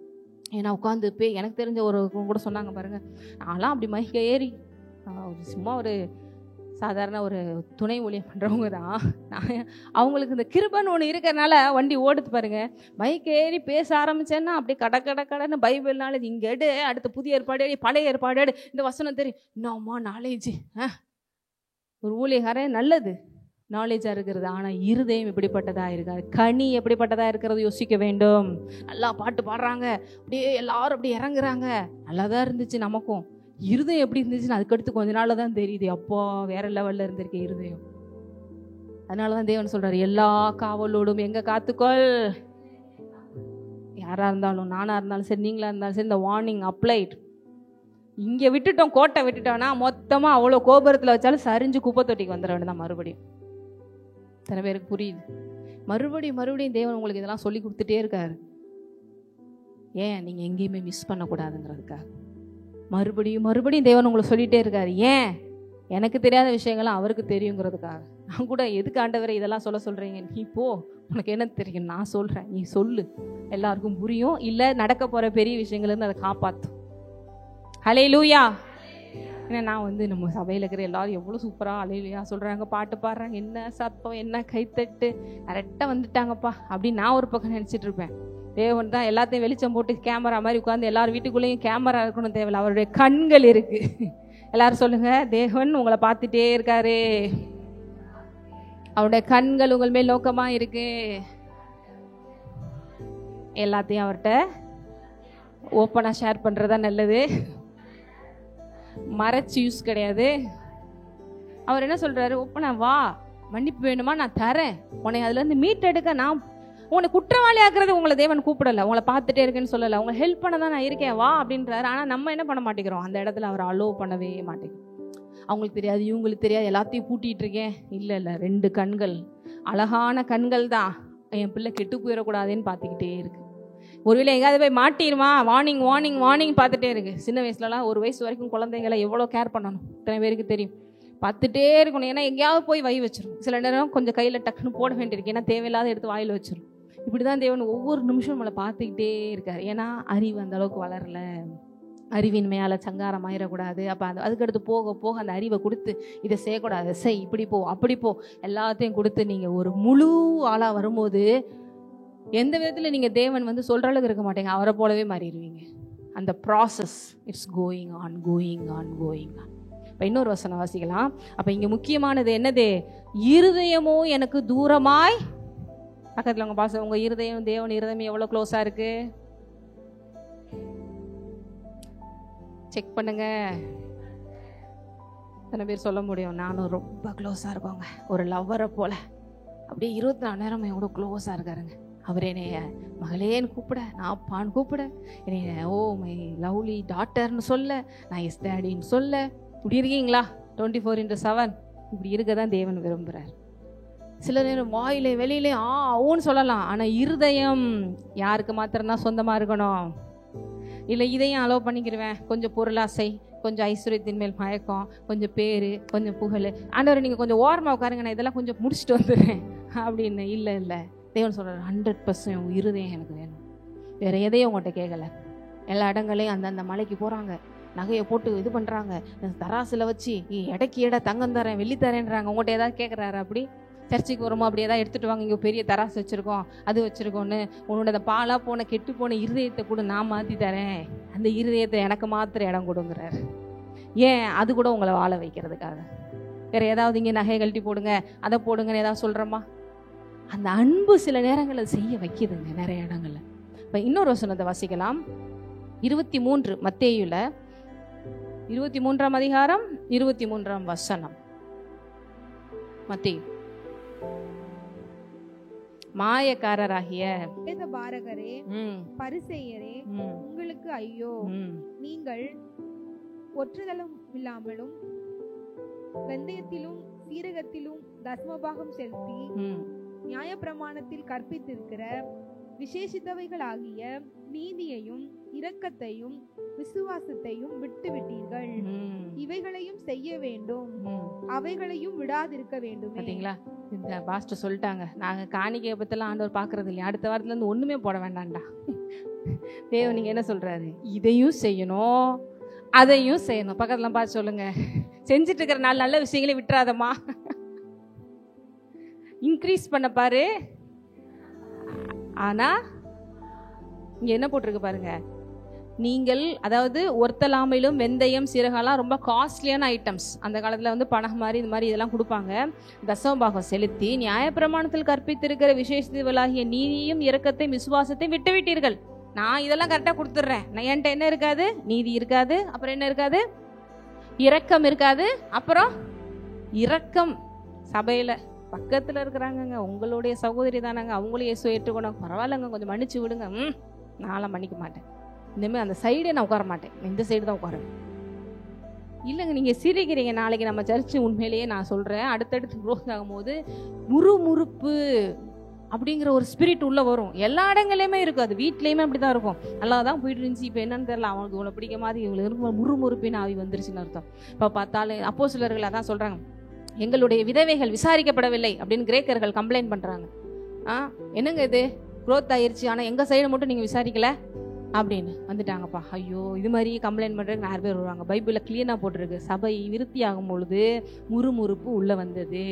[SPEAKER 1] ஏன்னா உட்காந்து எனக்கு தெரிஞ்ச ஒரு கூட சொன்னாங்க பாருங்கள், நான்லாம் அப்படி மைக்க ஏறி சும்மா ஒரு சாதாரண ஒரு துணை ஊழியம் பண்ணுறவங்க தான். அவங்களுக்கு இந்த கிருபன்னு ஒன்று இருக்கிறனால வண்டி ஓடுது பாருங்க. பைக் ஏறி பேச ஆரம்பிச்சேன்னா அப்படியே கடன்னு பைபிள்னால இங்கே எடு, அடுத்த புதிய ஏற்பாடு எடு, பழைய ஏற்பாடு எடு, இந்த வசனம் தெரியும். இன்னும்மா நாலேஜ். ஒரு ஊழியக்காரன் நல்லது நாலேஜாக இருக்கிறது, ஆனால் இருதயம் எப்படிப்பட்டதாக இருக்காது, கனி எப்படிப்பட்டதாக இருக்கிறது யோசிக்க வேண்டும். நல்லா பாட்டு பாடுறாங்க, அப்படியே எல்லாரும் அப்படியே இறங்குறாங்க, நல்லா தான் இருந்துச்சு. நமக்கும் இருதயம் எப்படி இருந்துச்சுன்னு அதுக்கடுத்து கொஞ்ச நாள் தான் தெரியுது, அப்போ வேற லெவலில் இருந்திருக்கேன் இருதயம். அதனால தான் தேவன் சொல்கிறார், எல்லா காவலோடும் எங்கே காத்துக்கொள். யாராக இருந்தாலும், நானாக இருந்தாலும் சரி, நீங்களாக இருந்தாலும் சரி, இந்த வார்னிங் அப்ளைட். இங்கே விட்டுட்டோம், கோட்டை விட்டுட்டோம்னா மொத்தமாக அவ்வளோ கோபுரத்தில் வச்சாலும் சரிஞ்சு குப்பை தொட்டிக்கு வந்துட வேண்டியதான் மறுபடியும். சில பேருக்கு புரியுது. மறுபடியும் தேவன் உங்களுக்கு இதெல்லாம் சொல்லி கொடுத்துட்டே இருக்காரு. ஏன்? நீங்கள் எங்கேயுமே மிஸ் பண்ணக்கூடாதுங்கிறதுக்காக மறுபடியும் தேவன் உங்களை சொல்லிகிட்டே இருக்காரு. ஏன்? எனக்கு தெரியாத விஷயங்கள்லாம் அவருக்கு தெரியுங்கிறதுக்காக. நான் கூட எதுக்கு ஆண்டவரை இதெல்லாம் சொல்கிறீங்க, நீ போ, உனக்கு என்ன தெரியும், நான் சொல்கிறேன், நீ சொல்லு, எல்லாருக்கும் புரியும். இல்லை நடக்க போகிற பெரிய விஷயங்கள்லேருந்து அதை காப்பாற்றும். ஹல்லேலூயா. ஏன்னா நான் நம்ம சபையில் இருக்கிற எல்லாரும் எவ்வளோ சூப்பராக ஹல்லேலூயா சொல்கிறாங்க, பாட்டு பாடுறாங்க, என்ன சத்தம், என்ன கைத்தட்டு, கரெக்டாக வந்துட்டாங்கப்பா அப்படின்னு நான் ஒரு பக்கம் நினச்சிட்டு இருப்பேன். தேவன் தான் எல்லாத்தையும் வெளிச்சம் போட்டு கேமரா மாதிரி உட்காந்து எல்லாரும் வீட்டுக்குள்ளேயும் கேமரா இருக்கணும் தேவையில்லை, அவருடைய கண்கள் இருக்கு. எல்லாரும் சொல்லுங்க, தேவன் உங்களை பார்த்துட்டே இருக்காரு, அவருடைய கண்கள் உங்கள் மேல் நோக்கமா இருக்கு. எல்லாத்தையும் அவர்கிட்ட ஓப்பனா ஷேர் பண்றதா நல்லது, மறைச்சு யூஸ் கிடையாது. அவர் என்ன சொல்றாரு? ஓப்பனா வா, மன்னிப்பு வேணுமா நான் தரேன், உன்னை அதுல இருந்து மீட் எடுக்க நான் உங்களை குற்றவாளி ஆக்குறது உங்களை தேவன் கூப்பிடல, உங்களை பார்த்துட்டே இருக்கேன்னு சொல்லலை, உங்களை ஹெல்ப் பண்ண தான் நான் இருக்கேன் வா அப்படின்றாரு. ஆனால் நம்ம என்ன பண்ண மாட்டேங்கிறோம், அந்த இடத்துல அவர் அலோவ் பண்ணவே மாட்டேங்கிறோம். அவங்களுக்கு தெரியாது, இவங்களுக்கு தெரியாது, எல்லாத்தையும் பூட்டிகிட்டு இருக்கேன். இல்லை 2 கண்கள், அழகான கண்கள் தான், என் பிள்ளை கெட்டு போயிடக்கூடாதுன்னு பார்த்துக்கிட்டே இருக்கு. ஒருவேளை எங்கேயாவது போய் மாட்டிடுமா, வார்னிங் பார்த்துட்டே இருக்கு. சின்ன வயசுலலாம் 1 வயசு வரைக்கும் குழந்தைங்களை எவ்வளோ கேர் பண்ணணும் இத்தனை பேருக்கு தெரியும். பார்த்துட்டே இருக்கணும். ஏன்னா எங்கேயாவது போய் வை வச்சிடும். சில நேரம் கொஞ்சம் கையில் டக்குன்னு போட வேண்டியிருக்கு, ஏன்னா தேவையில்லாத எடுத்து வாயில் வச்சிடும். இப்படி தான் தேவன் ஒவ்வொரு நிமிஷம் நம்மளை பார்த்துக்கிட்டே இருக்கார். ஏன்னா அறிவு அந்த அளவுக்கு வளரல, அறிவின்மையால் சங்காரம் ஆயிடக்கூடாது. அப்போ அதுக்கடுத்து போக அந்த அறிவை கொடுத்து இதை செய்யக்கூடாது, இப்படி போ அப்படி போ எல்லாத்தையும் கொடுத்து நீங்கள் ஒரு முழு ஆளாக வரும்போது எந்த விதத்தில் நீங்கள் தேவன் சொல்கிற அளவுக்கு இருக்க மாட்டீங்க, அவரை போலவே மாறிடுவீங்க. அந்த ப்ராசஸ் இட்ஸ் கோயிங் ஆன். இப்போ இன்னொரு வசனம் வாசிக்கலாம். அப்போ இங்கே முக்கியமானது என்னது? இருதயமோ எனக்கு தூரமாய். பக்கத்தில் உங்கள் பாச உங்கள் இருதயம் தேவன் இருதயம் எவ்வளோ க்ளோஸாக இருக்கு செக் பண்ணுங்க. எத்தனை பேர் சொல்ல முடியும், நானும் ரொம்ப க்ளோஸாக இருக்கோங்க, ஒரு லவ்வரை போல அப்படியே 24 நேரம் எவ்வளோ க்ளோஸாக இருக்காருங்க. அவர் என்னைய மகளேன்னு கூப்பிட, நான் அப்பான்னு கூப்பிட, என்னைய ஓ மை லவ்லி டாட்டர்னு சொல்ல, நான் எஸ் டேடின்னு சொல்ல. இப்படி இருக்கீங்களா? 24/7 இப்படி இருக்க தான் தேவன் விரும்புகிறார். சில நேரம் வாயிலே வெளியிலே ஓன்னு சொல்லலாம், ஆனால் இருதயம் யாருக்கு மாத்திரம்தான் சொந்தமாக இருக்கணும். இல்லை இதையும் அலோவ் பண்ணிக்கிடுவேன், கொஞ்சம் பொருளாசை, கொஞ்சம் ஐஸ்வர்யத்தின் மேல் மயக்கம், கொஞ்சம் பேர், கொஞ்சம் புகழ், ஆண்டவரை நீங்கள் கொஞ்சம் ஓரமாக உட்காருங்க, நான் இதெல்லாம் கொஞ்சம் முடிச்சுட்டு வந்துடுறேன் அப்படின்னு. இல்லை இல்லை, தேவன் சொல்கிறார் 100% இருதயம் எனக்கு வேணும். வேறு எதையும் உங்கள்கிட்ட கேட்கல. எல்லா இடங்களையும் அந்தந்த மலைக்கு போகிறாங்க, நகையை போட்டு இது பண்ணுறாங்க, தராசில் வச்சு எடைக்கு எடை தங்கம் தரேன் வெள்ளி தரேன்றாங்க. உங்கள்கிட்ட ஏதாவது கேட்குறாரு? அப்படி சர்ச்சைக்கு வருமா அப்படி ஏதாவது எடுத்துகிட்டு வாங்க, இங்கே பெரிய தராசு வச்சுருக்கோம், அது வச்சுருக்கோன்னு, உன்னோட பாலாக போன கெட்டு போன இருதயத்தை கூட நான் மாற்றி தரேன், அந்த இருதயத்தை எனக்கு மாத்திர இடம் கொடுங்கிறார். ஏன்? அது கூட உங்களை வாழ வைக்கிறதுக்காக. வேறு ஏதாவது இங்கே நகையை கழட்டி போடுங்க, அதை போடுங்கன்னு ஏதாவது சொல்கிறோமா? அந்த அன்பு சில நேரங்களில் செய்ய வைக்கிதுங்க நிறைய இடங்களில். இப்போ இன்னொரு வசனத்தை வாசிக்கலாம். 23 மத்தேயுல 23ஆம் அதிகாரம் 23ஆம் வசனம். மத்தேயு. மாயக்காரராகிய
[SPEAKER 2] பாரகரே, பரிசேயரே, உங்களுக்கு ஐயோ! நீங்கள் ஒற்றுதலும் இல்லாமலும் வெந்தயத்திலும் சீரகத்திலும் தசமபாகம் செலுத்தி நியாயப்பிரமாணத்தில் கற்பித்திருக்கிற விசேஷித்தவைகளாகிய நீதியையும் இரக்கத்தையும் விசுவாசத்தையும் விட்டுவிட்டீர்கள். இவைகளையும் செய்ய வேண்டும், அவைகளையும் விடாதிருக்க வேண்டும். பார்த்தீங்களா? இந்த பாஸ்டர் சொல்லிட்டாங்க, நாங்க காணிக்கையை பத்திலாம் ஆண்டவர் பாக்குறது இல்லையா, அடுத்த வாரத்துல இருந்து ஒண்ணுமே போட வேண்டாம்டா. தேவன் நீங்க என்ன சொல்றாரு? இதையும் செய்யணும், அதையும் செய்யணும். பக்கத்துல பார்த்து சொல்லுங்க, செஞ்சுட்டு இருக்கிற நல்ல விஷயங்களை விட்டுறாதம்மா, இன்க்ரீஸ் பண்ண பாரு. ஆனா இங்க என்ன போட்டிருக்கு பாருங்க, நீங்கள் அதாவது ஒருத்தலாமையிலும் வெந்தயம் சீரகம்லாம் ரொம்ப காஸ்ட்லியான ஐட்டம்ஸ். அந்த காலத்தில் பணம் மாதிரி இது மாதிரி இதெல்லாம் கொடுப்பாங்க. தசமபாகம் செலுத்தி நியாயப்பிரமாணத்தில் கற்பித்திருக்கிற விசேஷங்களாகிய நீதியும் இரக்கத்தையும் விசுவாசத்தையும் விட்டுவிட்டீர்கள். நான் இதெல்லாம் கரெக்டாக கொடுத்துட்றேன், நான் என்கிட்ட என்ன இருக்காது? நீதி இருக்காது, அப்புறம் என்ன இருக்காது? இரக்கம் இருக்காது. அப்புறம் இரக்கம் சபையில் பக்கத்தில் இருக்கிறாங்கங்க, உங்களுடைய சகோதரி தானாங்க, அவங்களும் இயேசுவை ஏற்றுக்கணும், பரவாயில்லங்க கொஞ்சம் மன்னிச்சு விடுங்க. நான்லாம் மன்னிக்க மாட்டேன், இனிமேல் அந்த சைடே நான் உட்கார மாட்டேன், இந்த சைடு தான் உட்காருவேன். இல்லைங்க, நீங்கள் சிரிக்கிறீங்க. நாளைக்கு நம்ம சர்ச்சு உண்மையிலேயே நான் சொல்கிறேன், அடுத்தடுத்து க்ரோத் ஆகும்போது முறுமுறுப்பு அப்படிங்கிற ஒரு ஸ்பிரிட் உள்ளே வரும். எல்லா இடங்களையுமே இருக்கும், அது வீட்லேயுமே அப்படி தான் இருக்கும். நல்லா தான் போயிட்டு இருந்துச்சு, இப்போ என்னன்னு தெரியல, அவங்களுக்கு இவ்வளோ பிடிக்க மாதிரி இவங்களுக்கு இருக்கும் முறுமுறுப்பின்னு ஆவி வந்துருச்சுன்னு அர்த்தம். இப்போ பார்த்தாலும் அப்போஸ்தலர்கள் அதான் சொல்கிறாங்க, எங்களுடைய விதவைகள் விசாரிக்கப்படவில்லை அப்படின்னு கிரேக்கர்கள் கம்ப்ளைண்ட் பண்ணுறாங்க. என்னங்க இது க்ரோத் ஆயிடுச்சு, ஆனால் எங்கள் சைடு மட்டும் நீங்கள் விசாரிக்கல அப்படின்னு வந்துட்டாங்கப்பா. ஐயோ, இது மாதிரி கம்ப்ளைண்ட் பண்ணுறதுக்கு 4 பேர் வருவாங்க. பைபிளில் கிளீனாக போட்டிருக்கு, சபை விருத்தி ஆகும் பொழுது முறுமுறுப்பு உள்ளே வந்தது.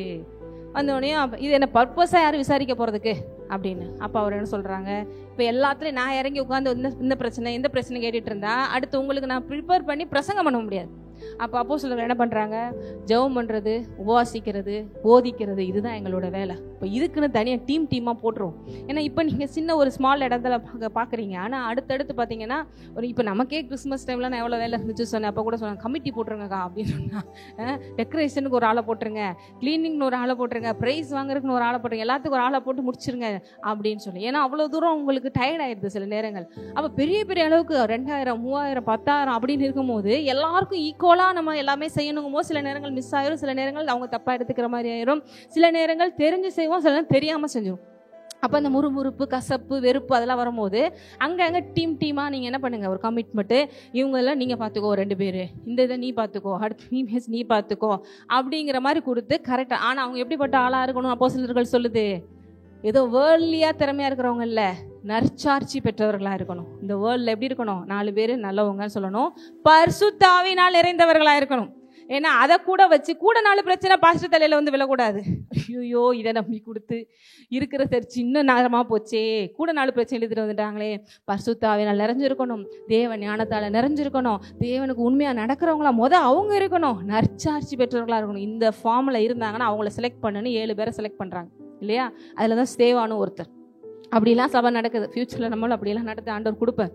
[SPEAKER 2] வந்தோடனே இது என்ன பர்பஸாக யாரும் விசாரிக்க போகிறதுக்கு அப்படின்னு. அப்போ அவர் என்ன சொல்கிறாங்க, இப்போ எல்லாத்துலேயும் நான் இறங்கி உட்காந்து இந்த பிரச்சனை இந்த பிரச்சனை கேட்டுட்டு இருந்தா அடுத்து உங்களுக்கு நான் ப்ரிப்பேர் பண்ணி பிரசங்கம் பண்ண முடியாது. அப்போ அப்போஸ்தலர்கள் என்ன பண்ணுறாங்க? ஜெபம் பண்ணுறது, உபவாசிக்கிறது, போதிக்கிறது, இதுதான் எங்களோட வேலை. இப்போ இதுக்குன்னு தனியாக டீமாக போட்டுருவோம். ஏன்னா இப்போ நீங்கள் சின்ன ஒரு ஸ்மால் இடத்துல பார்க்குறீங்க, ஆனால் அடுத்தடுத்து பார்த்தீங்கன்னா இப்போ நமக்கே கிறிஸ்மஸ் டைமில் நான் எவ்வளோ வேலை இருந்துச்சு சொன்னேன். அப்போ கூட சொன்னேன், கமிட்டி போட்டுருங்கக்கா அப்படின்னு சொன்னால், டெக்கரேஷனுக்கு ஒரு ஆளை போட்டுருங்க, க்ளீனிங்னு ஒரு ஆளை போட்டுருங்க, ப்ரைஸ் வாங்குறதுக்குன்னு ஒரு ஆளை போட்டுருங்க, எல்லாத்துக்கும் ஒரு ஆளை போட்டு முடிச்சிருங்க அப்படின்னு சொல்லி. ஏன்னா அவ்வளோ தூரம் உங்களுக்கு டயர்ட் ஆயிடுது சில நேரங்கள். அப்போ பெரிய பெரிய அளவுக்கு 2000, 3000, 10,000 அப்படின்னு இருக்கும்போது எல்லாருக்கும் ஈக்குவலாக நம்ம எல்லாமே செய்யணுங்கும் போது சில நேரங்கள் மிஸ் ஆயிரும், சில நேரங்கள் அவங்க தப்பாக எடுத்துக்கிற மாதிரி ஆயிரும், சில நேரங்கள் தெரிஞ்சு செய்வோம், சில நேரம் தெரியாமல் செஞ்சிடும். அப்போ அந்த முறுமுறுப்பு, கசப்பு, வெறுப்பு அதெல்லாம் வரும்போது அங்கே டீமாக நீங்கள் என்ன பண்ணுங்கள், ஒரு கமிட்மெண்ட்டு, இவங்கெல்லாம் நீங்கள் பார்த்துக்கோ 2 பேர், இந்த இதை நீ பார்த்துக்கோ, அடுத்த நீ பார்த்துக்கோ அப்படிங்கிற மாதிரி கொடுத்து கரெக்டாக. ஆனால் அவங்க எப்படிப்பட்ட ஆளாக இருக்கணும்? அப்போஸ்தலர்கள் சொல்லுது, ஏதோ வேர்ல்ட்லியாக திறமையாக இருக்கிறவங்க இல்லை, நற்சாட்சி பெற்றவர்களாக இருக்கணும். இந்த வேர்ல்டில் எப்படி இருக்கணும்? 4 பேர் நல்லவங்கன்னு சொல்லணும், பரிசுத்த ஆவியினால் நிறைந்தவர்களாக இருக்கணும். ஏன்னா அதை கூட வச்சு கூட 4 பிரச்சனை பாஸ்டர் தலையில் விழக்கூடாது. ஐயோ, இதை நம்பி கொடுத்து இருக்கிற சர்ச்சு இன்னும் நேரமாக போச்சே, கூட 4 பிரச்சனை எழுதிட்டு வந்துட்டாங்களே. பரிசுத்த ஆவியினால் நிறைஞ்சிருக்கணும், தேவ ஞானத்தால் நிறைஞ்சிருக்கணும், தேவனுக்கு உண்மையாக நடக்கிறவங்களா அவங்க இருக்கணும், நற்சாட்சி பெற்றவர்களாக இருக்கணும். இந்த ஃபார்மில் இருந்தாங்கன்னா அவங்கள செலக்ட் பண்ணுன்னு 7 பேரை செலக்ட் பண்ணுறாங்க இல்லையா? அதில் தான் ஸ்தேவானும் ஒருத்தர். அப்படிலாம் சபை நடக்குது. ஃபியூச்சரில் நம்மளும் அப்படியெல்லாம் நடத்த ஆண்டவர் கொடுப்பார்.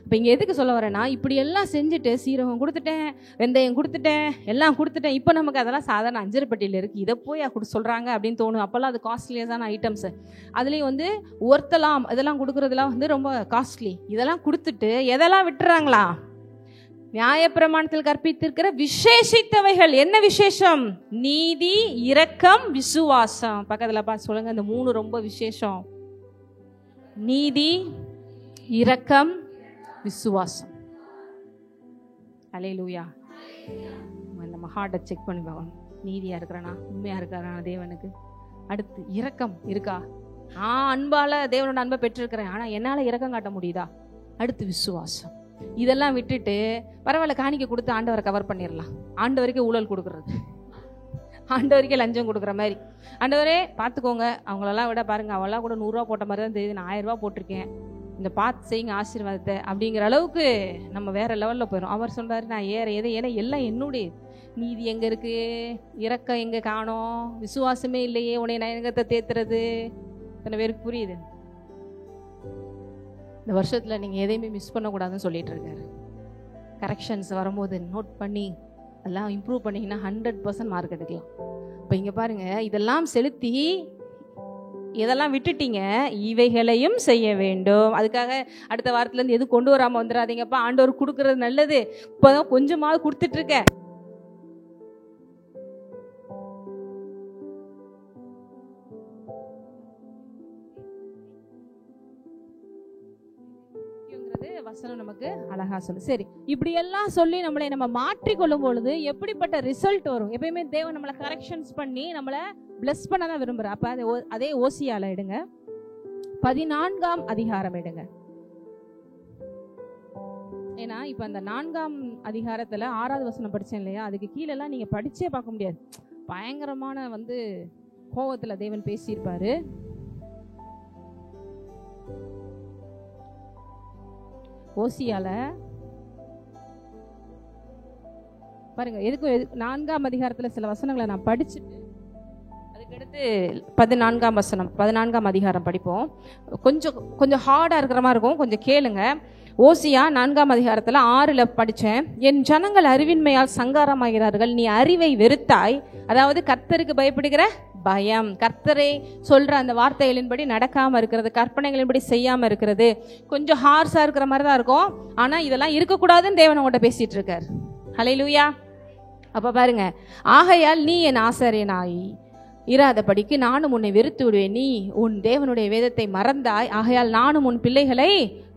[SPEAKER 2] இப்போ இங்கே எதுக்கு சொல்ல வரேன்னா, இப்படி எல்லாம் செஞ்சுட்டு சீரகம் கொடுத்துட்டேன், வெந்தயம் கொடுத்துட்டேன், எல்லாம் கொடுத்துட்டேன், இப்போ நமக்கு அதெல்லாம் சாதாரண அஞ்சரைப்பட்டியில் இருக்குது, இதை போய் சொல்கிறாங்க அப்படின்னு தோணும். அப்போல்லாம் அது காஸ்ட்லியஸான ஐட்டம்ஸு. அதுலேயும் வந்து ஒர்த்தலாம் இதெல்லாம் கொடுக்குறதுலாம் வந்து ரொம்ப காஸ்ட்லி. இதெல்லாம் கொடுத்துட்டு எதெல்லாம் விட்டுறாங்களா? நியாயப்பிரமாணத்தில் கற்பித்திருக்கிற விசேஷித்தவைகள். என்ன விசேஷம்? நீதி, இரக்கம், விசுவாசம். பக்கத்தில் பார்த்து சொல்லுங்க, இந்த 3 ரொம்ப விசேஷம். நீதி, இரக்கம், விசுவாசம். அல்லேலூயா. நம்ம ஹார்ட்டை செக் பண்ணி பார்க்கணும். நீதியா இருக்கிறானா, உண்மையா இருக்கிறானா தேவனுக்கு. அடுத்து இரக்கம் இருக்கா? அன்பால தேவனோட அன்பை பெற்றிருக்கிறேன், ஆனா என்னால இரக்கம் காட்ட முடியுதா? அடுத்து விசுவாசம். இதெல்லாம் விட்டுட்டு பரவாயில்ல காணிக்க கொடுத்து ஆண்டவரை கவர் பண்ணிடலாம். ஆண்டவருக்கே ஊழல் கொடுக்கறது, ஆண்டவருக்கே லஞ்சம் கொடுக்குற மாதிரி. ஆண்டவரே பார்த்துக்கோங்க, அவங்களெல்லாம் விட பாருங்க, அவெல்லாம் கூட 100 ரூபா போட்ட மாதிரி தான் தெரியுது, நான் 1000 ரூபா போட்டிருக்கேன், இந்த பார்த்து செய்யுங்க ஆசீர்வாதத்தை அப்படிங்கிற அளவுக்கு நம்ம வேற லெவலில் போயிடும். அவர் சொல்றாரு, நான் ஏன்னா எல்லாம் என்னுடைய. நீதி எங்கே இருக்கு? இரக்கம் எங்கே காணோம்? விசுவாசமே இல்லையே, உன்னை நான் எங்கத்தை தேத்துறது? இத்தனை பேருக்கு புரியுது? இந்த வருஷத்தில் நீங்கள் எதையுமே மிஸ் பண்ணக்கூடாதுன்னு சொல்லிட்டு இருக்காரு. கரெக்ஷன்ஸ் வரும்போது நோட் பண்ணி எல்லாம் இம்ப்ரூவ் பண்ணிங்கன்னா 100% மார்க் எடுக்கலாம். இப்போ இங்கே பாருங்கள், இதெல்லாம் செலுத்தி இதெல்லாம் விட்டுட்டீங்க, இவைகளையும் செய்ய வேண்டும். அதுக்காக அடுத்த வாரத்துலேருந்து எதுவும் கொண்டு வராமல் வந்துடாதீங்கப்பா, ஆண்டவர் கொடுக்கறது நல்லது, இப்போதான் கொஞ்சமாவது கொடுத்துட்ருக்க. வசனம் நமக்கு அழகா சொல்லு. சரி, இப்படி எல்லாம் சொல்லி நம்மளை நம்ம மாற்றிக்கொள்ளும் பொழுது எப்படிப்பட்ட ரிசல்ட் வரும்? எப்பயுமே தேவன் நம்மளை கரெக்ஷன்ஸ் பண்ணி நம்மளை பிளஸ் பண்ண தான் விரும்புற. அப்ப அதே ஓசியால எடுங்க, 14ஆம் அதிகாரம் எடுங்க. ஏன்னா இப்ப அந்த 4ஆம் அதிகாரத்துல 6வது வசனம் படிச்சேன் இல்லையா, அதுக்கு கீழெல்லாம் நீங்க படிச்சே பார்க்க முடியாது. பயங்கரமான வந்து கோவத்துல தேவன் பேசியிருப்பாரு. ஓசியால பாருங்க, எதுக்கு 4ஆம் அதிகாரத்துல சில வசனங்களை நான் படிச்சுட்டு அதுக்கடுத்து 14ஆம் வசனம் 14ஆம் அதிகாரம் படிப்போம். கொஞ்சம் ஹார்டா இருக்கிற மாதிரி இருக்கும், கொஞ்சம் கேளுங்க. ஓசியா 4ஆம் அதிகாரத்துல 6ல் படிச்சேன். என் ஜனங்கள் அறிவின்மையால் சங்காரமாகிறார்கள், நீ அறிவை வெறுத்தாய். அதாவது கர்த்தருக்கு பயப்படுகிற பயம், கர்த்தரை சொல்ற அந்த வார்த்தைகளின்படி நடக்காம இருக்கிறது, கற்பனைகளின்படி செய்யாம இருக்கிறது. கொஞ்சம் ஹார்ஸா இருக்கிற மாதிரி தான் இருக்கும், ஆனா இதெல்லாம் இருக்கக்கூடாதுன்னு தேவன் உங்கள்கிட்ட பேசிட்டு இருக்காரு. ஹல்லேலூயா. அப்ப பாருங்க, ஆகையால் நீ என் ஆசாரியனாய் இராதபடிக்கு நானும் உன்னை வெறுத்து விடுவேன். நீ உன் தேவனுடைய வேதத்தை மறந்தாய், ஆகையால் நானும் உன் பிள்ளைகளை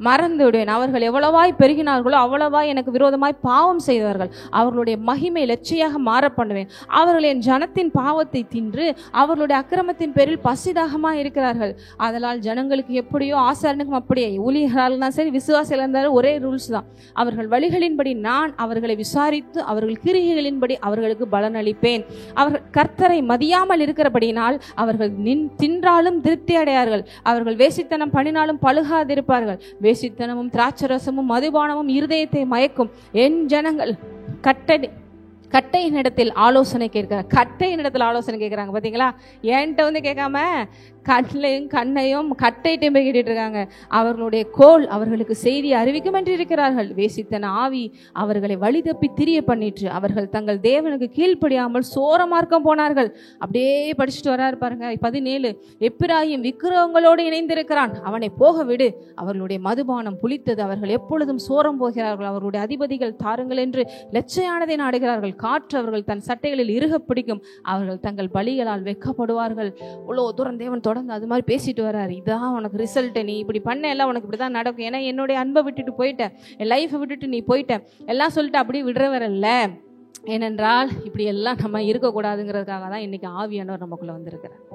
[SPEAKER 2] மறந்து விடுவேன். அவர்கள் எவ்வளவாய் பெருகினார்களோ அவ்வளவாய் எனக்கு விரோதமாய் பாவம் செய்தார்கள், அவர்களுடைய மகிமை லட்சியாக மாற பண்ணுவேன். அவர்கள் என் ஜனத்தின் பாவத்தை தின்று அவர்களுடைய அக்கிரமத்தின் பேரில் பசிதாகமாக இருக்கிறார்கள். அதனால் ஜனங்களுக்கு எப்படியோ ஆசாரனுக்கும் அப்படியே, ஊழியர்களால் சரி விசுவாசிகள் இருந்தாலும் ஒரே ரூல்ஸ் தான். அவர்கள் வழிகளின்படி நான் அவர்களை விசாரித்து அவர்கள் கிரியைகளின்படி அவர்களுக்கு பலன் அளிப்பேன். அவர்கள் கர்த்தரை மதியாமல் இருக்கிறபடினால் அவர்கள் தின்றாலும் திருப்தி அடையார்கள். அவர்கள் வேசித்தனம் பண்ணினாலும் பழுகாதிருப்பார்கள். வேசித்தனமும் திராட்சரசமும் மதுபானமும் இருதயத்தை மயக்கும். என் ஜனங்கள் கட்டையின் இடத்தில் ஆலோசனை கேட்கிறாங்க. கட்டையின் இடத்துல ஆலோசனை கேட்குறாங்க பார்த்தீங்களா? என்கிட்ட வந்து கேட்காம கண்ணையும் கட்டையிட்டையும் போய் கேட்டுட்டு இருக்காங்க. அவர்களுடைய கோல் அவர்களுக்கு செய்தி அறிவிக்கும் என்று இருக்கிறார்கள். வேசித்தன ஆவி அவர்களை வழி தப்பி திரிய பண்ணிட்டு அவர்கள் தங்கள் தேவனுக்கு கீழ்ப்படியாமல் சோர மார்க்கம் போனார்கள். அப்படியே படிச்சுட்டு வராரு பாருங்க. 17 எப்பிராயிம் விக்கிரகங்களோடு இணைந்திருக்கிறான், அவனை போக விடு. அவர்களுடைய மதுபானம் புளித்தது, அவர்கள் எப்பொழுதும் சோரம் போகிறார்கள். அவர்களுடைய அதிபதிகள் தாருங்கள் என்று லட்சையானதை நாடுகிறார்கள். காற்று அவர்கள் தன் சட்டைகளில் இறுக பிடிக்கும். அவர்கள் தங்கள் பலிகளால் வெட்கப்படுவார்கள். இவ்வளோ தூரம் தேவன் தொடர்ந்து அது மாதிரி பேசிட்டு வர்றாரு. இதான் உனக்கு ரிசல்ட், நீ இப்படி பண்ண எல்லாம் உனக்கு இப்படி தான் நடக்கும். ஏன்னா என்னுடைய அன்பை விட்டுட்டு போயிட்டேன், என் லைஃப்பை விட்டுட்டு நீ போயிட்ட எல்லாம் சொல்லிட்டு அப்படியே விடுறவரல்ல. ஏனென்றால் இப்படி எல்லாம் நம்ம இருக்கக்கூடாதுங்கிறதுக்காக தான் இன்னைக்கு ஆவியானவர் நமக்குள்ள வந்திருக்கிறார்.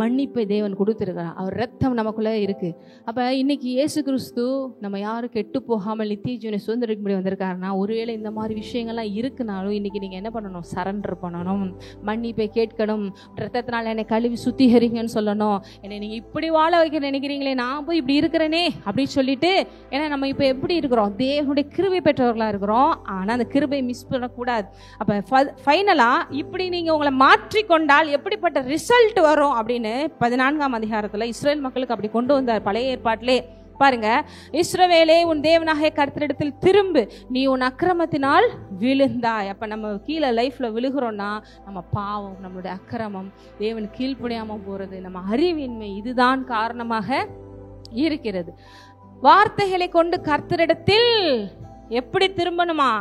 [SPEAKER 2] மன்னிப்பை தேவன் கொடுத்துருக்கிறார், அவர் ரத்தம் நமக்குள்ளே இருக்கு. அப்போ இன்னைக்கு இயேசு கிறிஸ்து நம்ம யாரும் கெட்டு போகாமல் நித்திய ஜீவனை சுதந்திரிக்கும்படி வந்திருக்காருன்னா, ஒருவேளை இந்த மாதிரி விஷயங்கள்லாம் இருக்குனாலும் இன்னைக்கு நீங்கள் என்ன பண்ணணும்? சரண்டர் பண்ணணும், மன்னிப்பை கேட்கணும். ரத்தத்தினால என்னை கழுவி சுத்திகரிங்கன்னு சொல்லணும். என்னை நீங்கள் இப்படி வாழ வைக்க நினைக்கிறீங்களே, நான் போய் இப்படி இருக்கிறேனே அப்படின்னு சொல்லிட்டு. ஏன்னா நம்ம இப்போ எப்படி இருக்கிறோம்? தேவனுடைய கிருபை பெற்றவர்களாக இருக்கிறோம், ஆனால் அந்த கிருபை மிஸ் பண்ணக்கூடாது. அப்போ ஃபைனலாக இப்படி நீங்கள் உங்களை மாற்றிக்கொண்டால் எப்படிப்பட்ட ரிசல்ட் வரும் அப்படின்னு 14ஆம் அதிகாரத்தில் இஸ்ரேல் மக்களுக்கு அப்படி கொண்டு வந்தார். பழைய ஏற்பாட்டிலே பாருங்க, இஸ்ரவேலே உன் தேவனாகிய கர்த்தரிடத்தில் திரும்பு, நீ உன் அக்கிரமத்தினால் விழுந்தாய். அப்ப நம்ம கீழே லைஃப்ல விழுகிறோம்னா நம்ம பாவம், நம்மளுடைய அக்கிரமம், தேவன் கீழ்ப்படியாம போறது, நம்ம அறிவின்மை, இதுதான் காரணமாக இருக்கிறது. வார்த்தைகளை கொண்டு கர்த்தரிடத்தில் எப்படி திரும்பணுமா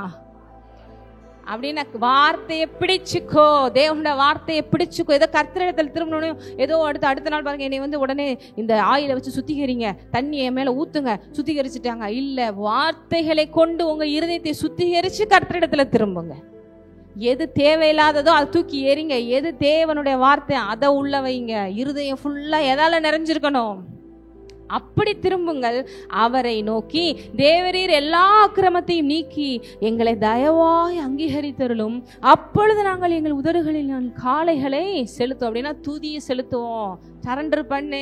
[SPEAKER 2] அப்படின்னா, வார்த்தையை பிடிச்சுக்கோ, தேவனோட வார்த்தையை பிடிச்சுக்கோ. ஏதோ கர்த்தரிடத்தில் திரும்பணும், ஏதோ அடுத்த நாள் பாருங்க, என்னை உடனே இந்த ஆயிலை வச்சு சுத்திகரிங்க, தண்ணியை மேல ஊத்துங்க, சுத்திகரிச்சுட்டாங்க. இல்ல, வார்த்தைகளை கொண்டு உங்க இருதயத்தை சுத்திகரிச்சு கர்த்தரிடத்துல திரும்புங்க. எது தேவையில்லாததோ அதை தூக்கி எறிங்க, எது தேவனுடைய வார்த்தை அதை உள்ள வைங்க. இருதயம் ஃபுல்லா எதால நிறைஞ்சிருக்கணும், அப்படி திரும்புங்கள். அவரை நோக்கி, தேவரீர் எல்லா அக்கிரமத்தையும் நீக்கி எங்களை தயவாய் அங்கீகரித்தருளும், அப்பொழுது நாங்கள் எங்கள் உதடுகளில் காளைகளை செலுத்துவோம். அப்படின்னா துதியை செலுத்துவோம். சரண்டர் பண்ணு,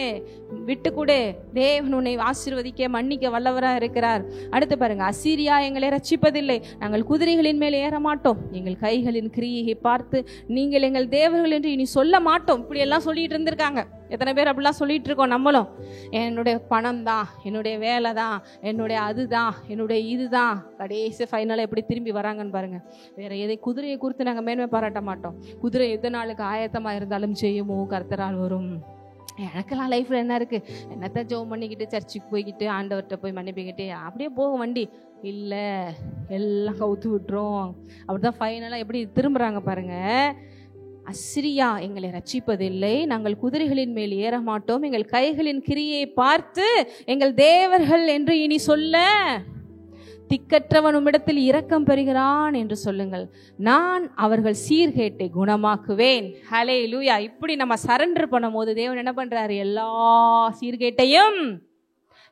[SPEAKER 2] விட்டு கொடு. தேவன் உன்னை ஆசீர்வதிக்க மன்னிக்க வல்லவராக இருக்கிறார். அடுத்து பாருங்க, அசீரியா எங்களை ரட்சிப்பதில்லை, நாங்கள் குதிரைகளின் மேல் ஏற மாட்டோம், எங்கள் கைகளின் கிரியையை பார்த்து நீங்கள் எங்கள் தேவர்கள் என்று இனி சொல்ல மாட்டோம். இப்படி எல்லாம் சொல்லிட்டு இருந்திருக்காங்க. எத்தனை பேர் அப்படிலாம் சொல்லிட்டு இருக்கோம் நம்மளும். என்னுடைய பணம் தான், என்னுடைய வேலை தான், என்னுடைய அதுதான், என்னுடைய இதுதான். கடைசி ஃபைனலாக எப்படி திரும்பி வராங்கன்னு பாருங்க. வேற எதை, குதிரையை குறித்து நாங்கள் மேன்மை பாராட்ட மாட்டோம். குதிரை எந்த நாளுக்கு ஆயத்தமாக இருந்தாலும் செய்யுமோ கர்த்தரால் வரும். எனக்கெல்லாம் லைஃப்ல என்ன இருக்கு, என்னத்த ஜெபம் பண்ணிக்கிட்டு சர்ச்சுக்கு போய்கிட்டு ஆண்டவர்கிட்ட போய் மன்னிப்பிக்கிட்டு அப்படியே போகும் வண்டி. இல்லை, எல்லாம் கவுத்து விட்டுரும். அப்படிதான் ஃபைனலாக எப்படி திரும்புறாங்க பாருங்க. அசிரியா எங்களை ரட்சிப்பதில்லை, நாங்கள் குதிரைகளின் மேல் ஏற மாட்டோம், எங்கள் கைகளின் கிரியை பார்த்து எங்கள் தேவர்கள் என்று இனி சொல்ல, திக்கற்றவன் உம்மிடத்தில் இரக்கம் பெறுகிறான் என்று சொல்லுங்கள், நான் அவர்கள் சீர்கேட்டை குணமாக்குவேன். ஹல்லேலூயா. இப்படி நம்ம சரண்டர் பண்ணும் போது தேவன் என்ன பண்றாரு, எல்லா சீர்கேட்டையும்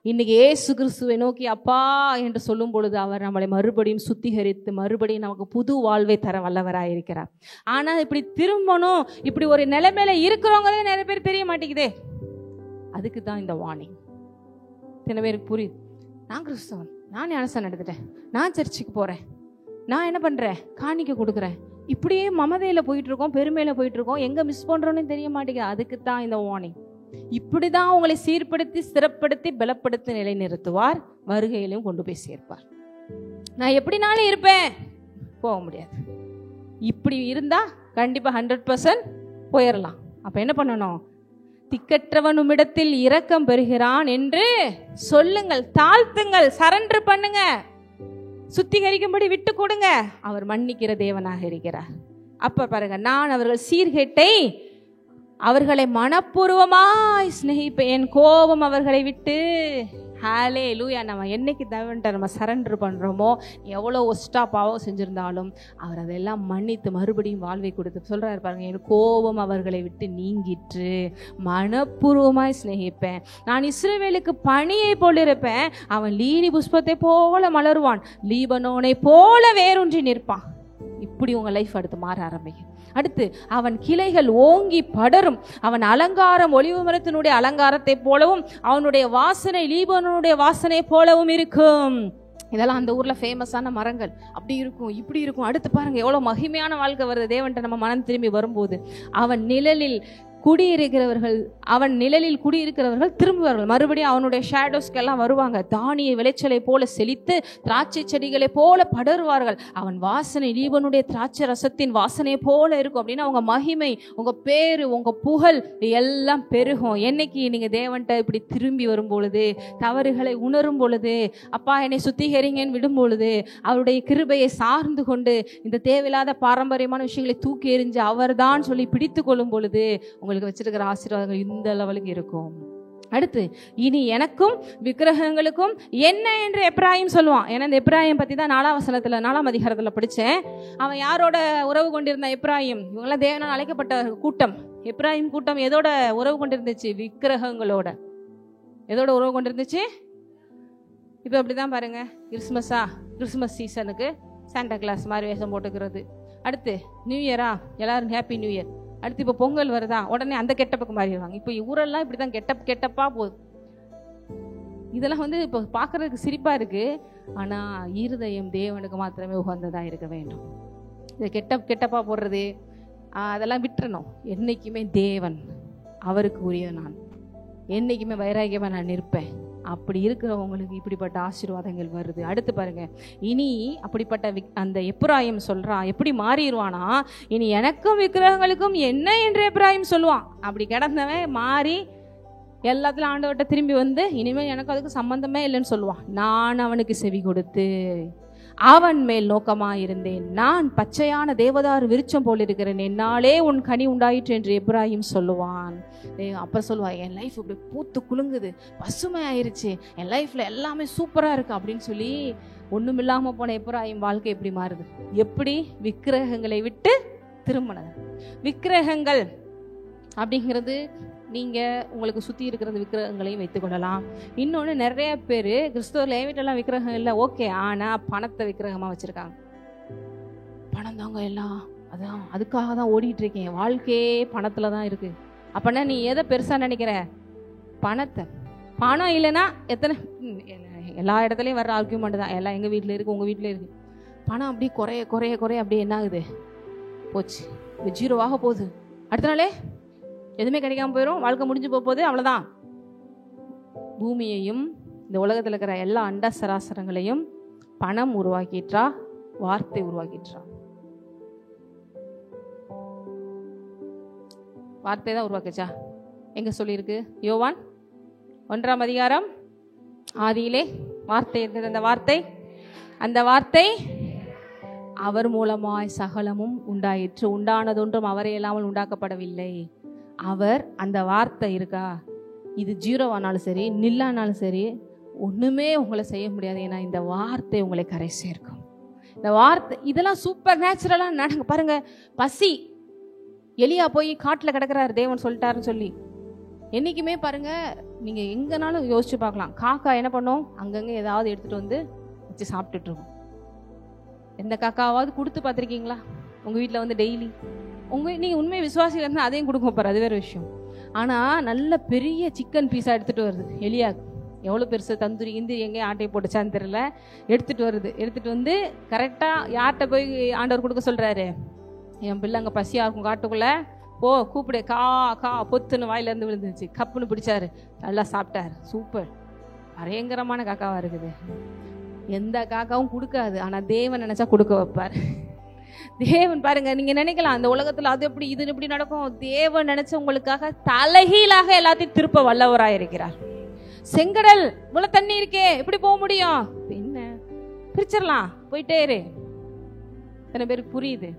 [SPEAKER 2] இன்னைக்கு இயேசு கிறிஸ்துவை நோக்கி அப்பா என்று சொல்லும் பொழுது அவர் நம்மளை மறுபடியும் சுத்திகரித்து மறுபடியும் நமக்கு புது வாழ்வை தர வல்லவராயிருக்கிறார். ஆனா இப்படி திரும்பணும், இப்படி ஒரு நிலைமையில இருக்கிறவங்களே நிறைய பேர் தெரிய மாட்டேங்குதே. அதுக்கு தான் இந்த வார்னிங். சில பேருக்கு புரியுது, நான் கிறிஸ்தவன், நான் ஞானஸ்நானம் எடுத்துட்டேன், நான் சர்ச்சுக்கு போறேன், நான் என்ன பண்றேன், காணிக்கை கொடுக்குறேன், இப்படியே மமதையில போயிட்டு இருக்கோம், பெருமையில போயிட்டு இருக்கோம், எங்க மிஸ் பண்றோன்னு தெரிய மாட்டேங்குது. அதுக்கு தான் இந்த வார்னிங். இப்படிதான் உங்களை சீர்படுத்தி ஸ்திரப்படுத்தி பலப்படுத்தி நிலைநிறுத்துவார், வருகையிலும் கொண்டு போய் சேர்ப்பார். நான் எப்படினாலும் இருப்பேன், போக முடியாது. இப்படி இருந்தா கண்டிப்பா 100% போயிடலாம். அப்ப என்ன பண்ணணும், திக்கற்றவன் உம்மிடத்தில் இரக்கம் பெறுகிறான் என்று சொல்லுங்கள், தாழ்த்துங்கள், சரண்டர் பண்ணுங்க, சுத்திகரிக்கும்படி விட்டு கொடுங்க. அவர் மன்னிக்கிற தேவனாக இருக்கிறார். அப்ப பாருங்க, நான் அவர்கள் சீர்கேட்டை அவர்களை மனப்பூர்வமாய் சிநேகிப்பேன், என் கோபம் அவர்களை விட்டு. ஹல்லேலூயா. நம்ம என்னைக்கு தேவன்ட்ட நம்ம சரண்டர் பண்ணுறோமோ, எவ்வளோ ஒஸ்டா பாவம் செஞ்சுருந்தாலும் அவர் அதெல்லாம் மன்னித்து மறுபடியும் வாழ்வை கொடுத்து சொல்கிறாரு பாருங்க, என் கோபம் அவர்களை விட்டு நீங்கிற்று, மனப்பூர்வமாய் சிநேகிப்பேன். நான் இஸ்ரவேலுக்கு பனியை போல் இருப்பேன், அவன் லீலி புஷ்பத்தை போல மலருவான், லீபனோனை போல வேரூன்றி நிற்பான். இப்படி உங்கள் லைஃப் அடுத்து மாற ஆரம்பிக்கும். அடுத்து, அவன் கிளைகள் ஓங்கி படரும், அவன் அலங்காரம் ஒலிவு மரத்தினுடைய அலங்காரத்தை போலவும் அவனுடைய வாசனை லீபனோனுடைய வாசனை போலவும் இருக்கும். இதெல்லாம் அந்த ஊர்ல ஃபேமஸான மரங்கள். அப்படி இருக்கும், இப்படி இருக்கும். அடுத்து பாருங்க, எவ்வளவு மகிமையான வாழ்க்கை வருது தேவன்ட்ட நம்ம மனம் திரும்பி வரும்போது. அவன் நிழலில் குடியிருக்கிறவர்கள் திரும்புவார்கள், மறுபடியும் அவனுடைய ஷேடோஸ்க்கெல்லாம் வருவாங்க. தானிய விளைச்சலை போல செழித்து திராட்சை செடிகளை போல படருவார்கள். அவன் வாசனை லீபனுடைய திராட்சை ரசத்தின் வாசனை போல இருக்கும். அப்படின்னா உங்க மகிமை, உங்க பேரு, உங்க புகழ் எல்லாம் பெருகும். என்னைக்கு நீங்க தேவன்ட்ட இப்படி திரும்பி வரும் பொழுது, தவறுகளை உணரும் பொழுது, அப்பா என்னை சுத்திகரிங்கன்னு விடும் பொழுது, அவருடைய கிருபையை சார்ந்து கொண்டு இந்த தேவையில்லாத பாரம்பரியமான விஷயங்களை தூக்கி எறிஞ்சு அவர் தான் சொல்லி பிடித்து கொள்ளும் பொழுது உங்களுக்கு வச்சிருக்கிற ஆசீர்வாதங்கள் இந்த லெவலுக்கு இருக்கும். அடுத்து, இனி எனக்கும் விக்கிரகங்களுக்கும் என்ன என்று எப்ராயிம் சொல்லுவான். ஏன்னா இந்த எப்ராயிம் பத்தி தான் 4ஆம் அதிகாரத்துல படிச்சேன். அவன் யாரோட உறவு கொண்டிருந்தான்? எப்ராயிம். இவங்களாம் தேவனால் அழைக்கப்பட்ட கூட்டம். எப்ராயிம் கூட்டம் எதோட உறவு கொண்டிருந்துச்சு? விக்கிரகங்களோட. எதோட உறவு கொண்டிருந்துச்சு? இப்போ அப்படிதான் பாருங்க, கிறிஸ்மஸ் சீசனுக்கு சாண்டா கிளாஸ் மாதிரி வேஷம் போட்டுக்கிறது. அடுத்து நியூ இயரா, எல்லாரும் ஹாப்பி நியூ இயர். அடுத்து இப்போ பொங்கல் வருதா, உடனே அந்த கெட்டப்புக்கு மாறிடுவாங்க. இப்போ ஊரெல்லாம் இப்படிதான் கெட்டப்பா போகுது. இதெல்லாம் இப்போ பார்க்கறதுக்கு சிரிப்பா இருக்கு, ஆனா இருதயம் தேவனுக்கு மாத்திரமே உகந்ததா இருக்க வேண்டும். இதை கெட்டப்பா போடுறது அதெல்லாம் விட்டுறணும். என்னைக்குமே தேவன் அவருக்கு உரிய, நான் என்னைக்குமே வைராகியமா நான் நிற்பேன். அப்படி இருக்கிறவங்களுக்கு இப்படிப்பட்ட ஆசீர்வாதங்கள் வருது. அடுத்து பாருங்க, இனி அப்படிப்பட்ட அந்த எப்பிராயிம் சொல்றான், எப்படி மாறிடுவானா, இனி எனக்கும் விக்கிரகங்களுக்கும் என்ன என்று எப்பிராயிம் சொல்லுவான். அப்படி கிடந்தவன் மாறி எல்லாத்துலையும் ஆண்டவர்கிட்ட திரும்பி வந்து இனிமேல் எனக்கு அதுக்கு சம்பந்தமே இல்லைன்னு சொல்லுவான். நான் அவனுக்கு செவி கொடுத்து அவன் மேல் நோக்கமாக இருந்தேன். நான் பச்சையான தேவதாரு விருட்சம் போல் இருக்கிறேன், என்னாலே உன் கனி உண்டாயிற்று என்று எப்ராஹிம் சொல்லுவான். அப்போ சொல்லுவான், என் லைஃப் இப்படி பூத்து குலுங்குது, பசுமை ஆயிடுச்சு, என் லைஃப்பில் எல்லாமே சூப்பராக இருக்குது அப்படின்னு சொல்லி ஒன்றுமில்லாமல் போன எப்ராஹிம் வாழ்க்கை எப்படி மாறுது? எப்படி விக்கிரகங்களை விட்டு திரும்பினது. விக்கிரகங்கள் அப்படிங்கிறது நீங்கள் உங்களுக்கு சுற்றி இருக்கிற விக்கிரகங்களையும் வைத்துக்கொள்ளலாம். இன்னொன்று, நிறைய பேர் கிறிஸ்தவர்கள் வீட்டெல்லாம் விக்கிரகம் இல்லை, ஓகே, ஆனால் பணத்தை விக்கிரகமாக வச்சுருக்காங்க. பணம் தாங்க எல்லாம், அதான் அதுக்காக தான் ஓடிட்டு இருக்கேன், வாழ்க்கையே பணத்தில் தான் இருக்குது. அப்போனா நீ எதை பெருசாக நினைக்கிற? பணத்தை. பணம் இல்லைன்னா எத்தனை எல்லா இடத்துலையும் வர்ற ஆர்கியூமெண்ட் தான், எல்லாம் எங்கள் வீட்டில் இருக்குது, உங்கள் வீட்டில் இருக்குது. பணம் அப்படி குறைய குறைய குறைய அப்படியே என்ன ஆகுது? போச்சு, இது ஜீரோவாக போகுது. அடுத்த நாளே எதுவுமே கிடைக்காம போயிடும், வாழ்க்கை முடிஞ்சு போகுது, அவ்வளோதான். பூமியையும் இந்த உலகத்தில் இருக்கிற எல்லா அண்ட சராசரங்களையும் பணம் உருவாக்கிட்டா, வார்த்தை உருவாக்கிட்டா. வார்த்தை தான் உருவாக்குச்சா? எங்க சொல்லியிருக்கு? யோவான் 1ஆம் அதிகாரம், ஆதியிலே வார்த்தை இருந்தது, அந்த வார்த்தை அவர் மூலமாய் சகலமும் உண்டாயிற்று, உண்டானதொன்றும் அவரை இல்லாமல் உண்டாக்கப்படவில்லை. அவர், அந்த வார்த்தை இருக்கா, இது ஜீரோவானாலும் சரி நில்லானாலும் சரி ஒன்றுமே உங்களை செய்ய முடியாது. ஏன்னா இந்த வார்த்தை உங்களை கரை சேர்க்கும். இந்த வார்த்தை இதெல்லாம் சூப்பர் நேச்சுரலாக நடங்க பாருங்க. பசி, எலியா போய் காட்டில் கிடக்கிறாரு, தேவன் சொல்லிட்டாருன்னு சொல்லி. என்றைக்குமே பாருங்க, நீங்கள் எங்கேனாலும் யோசிச்சு பார்க்கலாம், காக்கா என்ன பண்ணும்? அங்கங்கே ஏதாவது எடுத்துகிட்டு வந்து வச்சு சாப்பிட்டுட்டு இருக்கும். எந்த காக்காவாவது கொடுத்து பார்த்துருக்கீங்களா உங்கள் வீட்டில் வந்து டெய்லி? நீங்கள் உண்மை விசுவாசியில் இருந்தால் அதையும் கொடுக்க போகிற, அது வேறு விஷயம். ஆனால் நல்ல பெரிய சிக்கன் பீஸாக எடுத்துகிட்டு வருது எலியா. எவ்வளோ பெருசு தந்தூரி கிந்திரி எங்கேயும் ஆட்டையை போட்டுச்சான்னு தெரியல, எடுத்துகிட்டு வருது. எடுத்துகிட்டு வந்து கரெக்டாக யார்கிட்ட போய் ஆண்டவர் கொடுக்க சொல்கிறாரு? என் பிள்ளை அங்கே பசியாக இருக்கும் காட்டுக்குள்ளே, போ கூப்பிடு, கா கா பொத்துன்னு வாயிலேருந்து விழுந்துச்சு, கப்புன்னு பிடிச்சாரு, நல்லா சாப்பிட்டாரு. சூப்பர், பயங்கரமான காக்காவாக இருக்குது. எந்த காக்காவும் கொடுக்காது, ஆனால் தேவன் நினச்சா கொடுக்க வைப்பார். தேவன் பாருங்க, நீங்க நினைக்கலாம் அந்த உலகத்துல அது எப்படி இது எப்படி நடக்கும், தேவன் நினைச்ச உங்களுக்காக தலைகீழாக எல்லாத்தையும் திருப்ப வல்லவராக இருக்கிறார். செங்கடல் இவ்வளவு தண்ணி இருக்கே, எப்படி போக முடியும்? என்ன பிரிச்சிடலாம், போயிட்டே இரு. எத்தனை பேருக்கு புரியுது?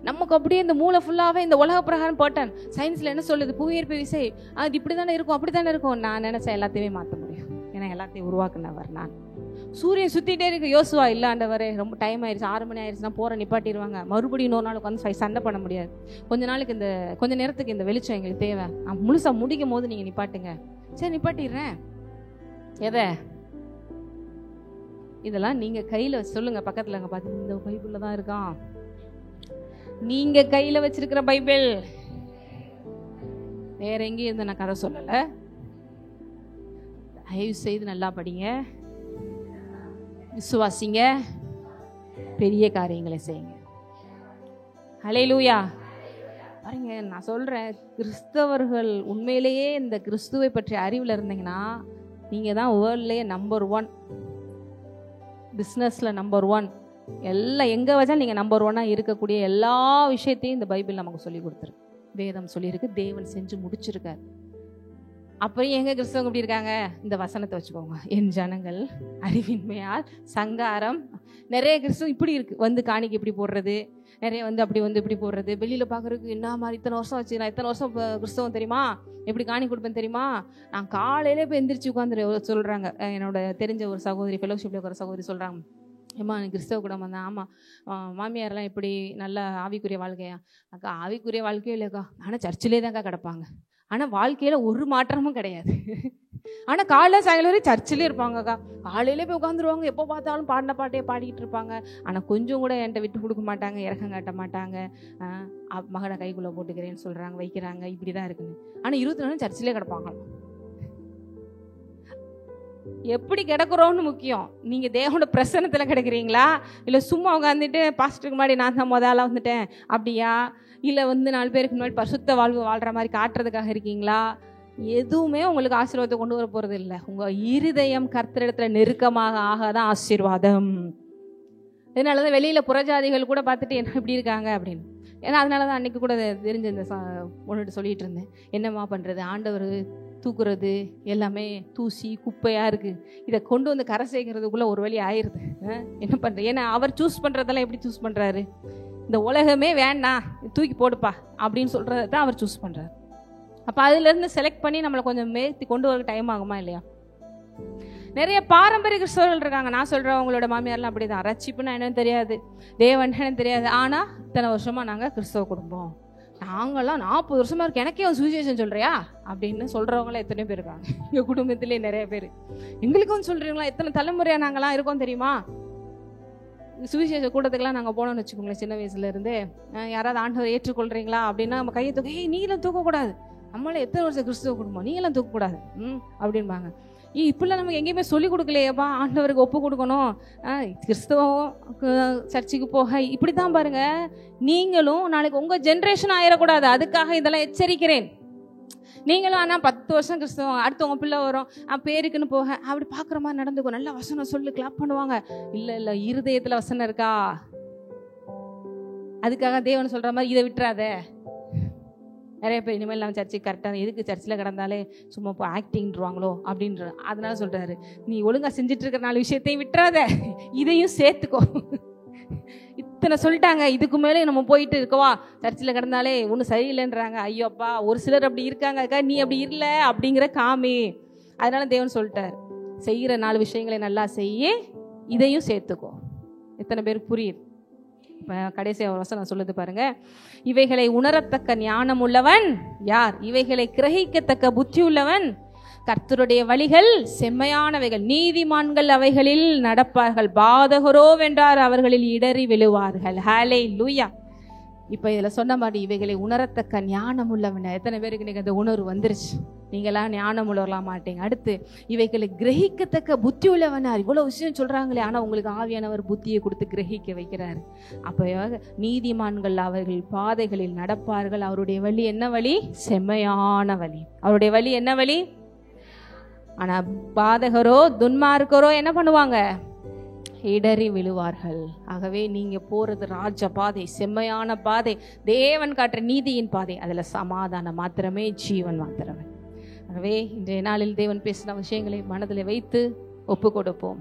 [SPEAKER 2] நமக்கு அப்படியே இந்த மூளை ஃபுல்லாவே இந்த உலக பிரகாரம் போட்டன். சயின்ஸ்ல என்ன சொல்லுது? புவியீர்ப்பு விசை அது இப்படித்தானே இருக்கும், அப்படித்தானே இருக்கும். நான் நினைச்ச எல்லாத்தையுமே மாற்ற முடியும், ஏன்னா எல்லாத்தையும் உருவாக்குனவர் நான். சூரியன் சுத்திட்டே இருக்கு. யோசுவா, இல்ல ஆண்டவரே ரொம்ப டைம் ஆயிடுச்சு, 6 மணி ஆயிடுச்சுன்னா போற நிப்பாட்டிடுவாங்க, மறுபடியும் இன்னொரு நாளுக்கு வந்து சண்டை பண்ண முடியாது, கொஞ்ச நேரத்துக்கு இந்த வெளிச்சம் எங்களுக்கு தேவை, முழுசா முடிக்கும் போது நீங்க நிப்பாட்டுங்க. சரி நிப்பாட்டிடுறேன். எதை? இதெல்லாம் நீங்க கையில சொல்லுங்க, பக்கத்துல பார்த்து, இந்த பைபிள்ல தான் இருக்கான். நீங்க கையில வச்சிருக்கிற பைபிள், வேற எங்கேயும் இருந்து நான் கதை சொல்லல. தயவு செய்து நல்லா படிங்க, விசுவாசிங்க, பெரிய காரியங்களை செய்யுங்க. ஹல்லேலூயா. பாருங்க, நான் சொல்றேன், கிறிஸ்தவர்கள் உண்மையிலேயே இந்த கிறிஸ்துவை பற்றிய அறிவில் இருந்தீங்கன்னா நீங்க தான் வேர்ல்ட்லேயே நம்பர் 1, பிஸ்னஸ்ல நம்பர் 1, எல்லாம் எங்க வச்சாலும் நீங்க நம்பர் 1 இருக்கக்கூடிய எல்லா விஷயத்தையும் இந்த பைபிள் நமக்கு சொல்லி கொடுத்துருக்கு. வேதம் சொல்லியிருக்கு, தேவன் செஞ்சு முடிச்சிருக்காரு. அப்புறம் எங்க கிறிஸ்தவங்க இப்படி இருக்காங்க? இந்த வசனத்தை வச்சுக்கோங்க, என் ஜனங்கள் அறிவின்மையால் சங்காரம். நிறைய கிறிஸ்தவம் இப்படி இருக்கு, வந்து காணிக்கு இப்படி போடுறது, நிறைய வந்து அப்படி வந்து இப்படி போடுறது, வெளியில பாக்குறதுக்கு என்ன மாதிரி இத்தனை வருஷம் வச்சு, நான் இத்தனை வருஷம் கிறிஸ்தவம் தெரியுமா, எப்படி காணி கொடுப்பேன் தெரியுமா, நான் காலையில போய் எந்திரிச்சு உட்காந்து சொல்றாங்க. என்னோட தெரிஞ்ச ஒரு சகோதரி, ஃபெலோஷிப்ல இருக்கிற சகோதரி சொல்றாங்க, ஏம்மா கிறிஸ்தவ குடும்பம் தான். ஆமாம், மாமியாரெல்லாம் எப்படி நல்ல ஆவிக்குரிய வாழ்க்கையா? அக்கா ஆவிக்குரிய வாழ்க்கையும் இல்லைக்கா, ஆனால் சர்ச்சிலே தான்க்கா கிடப்பாங்க, ஆனால் வாழ்க்கையில் ஒரு மாற்றமும் கிடையாது. ஆனால் காலைல சாயங்காலம் வரை சர்ச்சிலே இருப்பாங்கக்கா, காலையிலே போய் உட்காந்துருவாங்க, எப்போ பார்த்தாலும் பாடின பாட்டையே பாடிக்கிட்டு இருப்பாங்க, ஆனால் கொஞ்சம் கூட என்கிட்ட விட்டு கொடுக்க மாட்டாங்க, இறக்கம் காட்ட மாட்டாங்க, மகனை கைக்குள்ளே போட்டுக்கிறேன்னு சொல்கிறாங்க, வைக்கிறாங்க, இப்படி தான் இருக்குன்னு. ஆனால் 24 நாளும் சர்ச்சிலே கிடப்பாங்க. எப்படி கிடக்குறோன்னு முக்கியம். நீங்க தேவனோட பிரசன்னத்துல கிடக்குறீங்களா, இல்ல சும்மா உட்காந்துட்டு பாஸ்டருக்கு முன்னாடி நான் தான் முதல்ல வந்துட்டேன் அப்படியா, இல்ல வந்து 4 பேருக்கு முன்னாடி பரிசுத்த வாழ்வு வாழ்ற மாதிரி காட்டுறதுக்காக இருக்கீங்களா? எதுவுமே உங்களுக்கு ஆசீர்வாதத்தை கொண்டு வர போகிறது இல்லை. உங்கள் இருதயம் கர்த்தரிடத்துல நெருக்கமாக ஆகாதான் ஆசீர்வாதம். இதனால தான் வெளியில் புறஜாதிகள் கூட பார்த்துட்டு என்ன இப்படி இருக்காங்க அப்படின்னு. ஏன்னா அதனால தான் அன்றைக்கி கூட தெரிஞ்ச இந்த ஒன்றுட்டு சொல்லிகிட்டு இருந்தேன், என்னம்மா பண்ணுறது, ஆண்டவர் தூக்குறது எல்லாமே தூசி குப்பையாக இருக்குது, இதை கொண்டு வந்து கரை சேர்க்கறதுக்குள்ளே ஒரு வழி ஆயிடுது, என்ன பண்ணுறது. ஏன்னா அவர் சூஸ் பண்ணுறதெல்லாம் எப்படி சூஸ் பண்ணுறாரு, இந்த உலகமே வேண்டாம் தூக்கி போடுப்பா அப்படின்னு சொல்கிறத தான் அவர் சூஸ் பண்ணுறாரு. அப்போ அதுலேருந்து செலக்ட் பண்ணி நம்மளை கொஞ்சம் மேத்தி கொண்டு வர டைம் ஆகுமா இல்லையா? நிறைய பாரம்பரிய கிறிஸ்தவர்கள் இருக்காங்க. நான் சொல்கிறேன், அவங்களோட மாமியார்லாம் அப்படி தான், ரட்சிப்புன்னா என்னன்னு தெரியாது, தேவன் என்னன்னு தெரியாது, ஆனால் இத்தனை வருஷமாக நாங்கள் கிறிஸ்தவ குடும்பம், நாங்களாம் 40 வருஷமாக இருக்கு, எனக்கே ஒரு சுவிசேஷம் சொல்கிறியா அப்படின்னு சொல்கிறவங்களாம் எத்தனை பேர் இருக்காங்க எங்கள் குடும்பத்திலே நிறைய பேர். எங்களுக்கும் சொல்கிறீங்களா, எத்தனை தலைமுறையாக நாங்களாம் இருக்கோம் தெரியுமா? சுவிசேஷ கூட்டத்துக்கெல்லாம் நாங்கள் போனோம்னு வச்சுக்கோங்களேன், சின்ன வயசுலேருந்து யாராவது ஆண்டவர் ஏற்றுக்கொள்கிறீங்களா அப்படின்னா நம்ம கையை தூக்க, நீங்களும் தூக்கக்கூடாது, நம்மளே எத்தனை வருஷம் கிறிஸ்தவ குடும்பம், நீங்களும் தூக்கக்கூடாது அப்படின்பாங்க. இப்பெல்லாம் நமக்கு எங்கேயுமே சொல்லிக் கொடுக்கலையேப்பா, ஆண்டவருக்கு ஒப்பு கொடுக்கணும், கிறிஸ்தவம் சர்ச்சுக்கு போக, இப்படி தான் பாருங்க. நீங்களும் நாளைக்கு உங்கள் ஜென்ரேஷன் ஆயிடக்கூடாது, அதுக்காக இதெல்லாம் எச்சரிக்கிறேன். நீங்களும் ஆனால் 10 வருஷம் கிறிஸ்தவம், அடுத்து உங்கள் பிள்ளை வரும் பேருக்குன்னு போக அப்படி பார்க்குற மாதிரி நடந்துக்கும், நல்லா வசனம் சொல்லு கிளாப் பண்ணுவாங்க. இல்லை இருதயத்தில் வசனம் இருக்கா, அதுக்காக தேவன் சொல்கிற மாதிரி இதை விட்டுறாத. நிறைய பேர் இனிமேல் நம்ம சர்ச்சுக்கு கரெக்டாக எதுக்கு சர்ச்சில் கிடந்தாலே சும்மா இப்போ ஆக்டிங்டுவாங்களோ அப்படின்ற, அதனால சொல்கிறாரு, நீ ஒழுங்காக செஞ்சுட்டு இருக்கிற 4 விஷயத்தையும் விட்டுறாத, இதையும் சேர்த்துக்கோ. இத்தனை சொல்லிட்டாங்க, இதுக்கு மேலே நம்ம போயிட்டு இருக்கவா, சர்ச்சில் கிடந்தாலே ஒன்றும் சரியில்லைன்றாங்க, ஐயோ அப்பா ஒரு சிலர் அப்படி இருக்காங்க, அக்கா நீ அப்படி இல்லை அப்படிங்கிற காமி. அதனால தேவன் சொல்லிட்டார், செய்கிற 4 விஷயங்களை நல்லா செய்ய, இதையும் சேர்த்துக்கோ. எத்தனை பேருக்கு புரியுது? இப்போ கடைசி வசனம் சொல்லுது பாருங்க, இவைகளை உணரத்தக்க ஞானம் உள்ளவன் யார், இவைகளை கிரகிக்கத்தக்க புத்தி உள்ளவன், கர்த்தருடைய வழிகள் செம்மையானவைகள், நீதிமான்கள் அவைகளில் நடப்பார்கள், பாதகரோ வென்றார் அவர்களில் இடறி விழுவார்கள். ஹல்லேலூயா. இப்போ இதில் சொன்ன மாதிரி இவைகளை உணரத்தக்க ஞானம் உள்ளவன், எத்தனை பேருக்கு நீங்கள் அந்த உணர்வு வந்துருச்சு? நீங்களாம் ஞானம் உள்ளவர்களாக மாட்டீங்க. அடுத்து இவைகளை கிரகிக்கத்தக்க புத்தி உள்ளவனார், இவ்வளோ விஷயம் சொல்கிறாங்களே, ஆனால் உங்களுக்கு ஆவியானவர் புத்தியை கொடுத்து கிரகிக்க வைக்கிறார். அப்போ நீதிமான்கள் அவர்கள் பாதைகளில் நடப்பார்கள், அவருடைய வழி என்ன வழி, செம்மையான வழி, அவருடைய வழி என்ன வழி. ஆனால் பாதகரோ துன்மார்க்கரோ என்ன பண்ணுவாங்க, இடறி விழுவார்கள். ஆகவே நீங்க போறது ராஜ பாதை, செம்மையான பாதை, தேவன் காட்டுற நீதியின் பாதை, அதுல சமாதானம் மாத்திரமே, ஜீவன் மாத்திரமே. ஆகவே இன்றைய நாளில் தேவன் பேசின விஷயங்களை மனதில் வைத்து ஒப்பு கொடுப்போம்.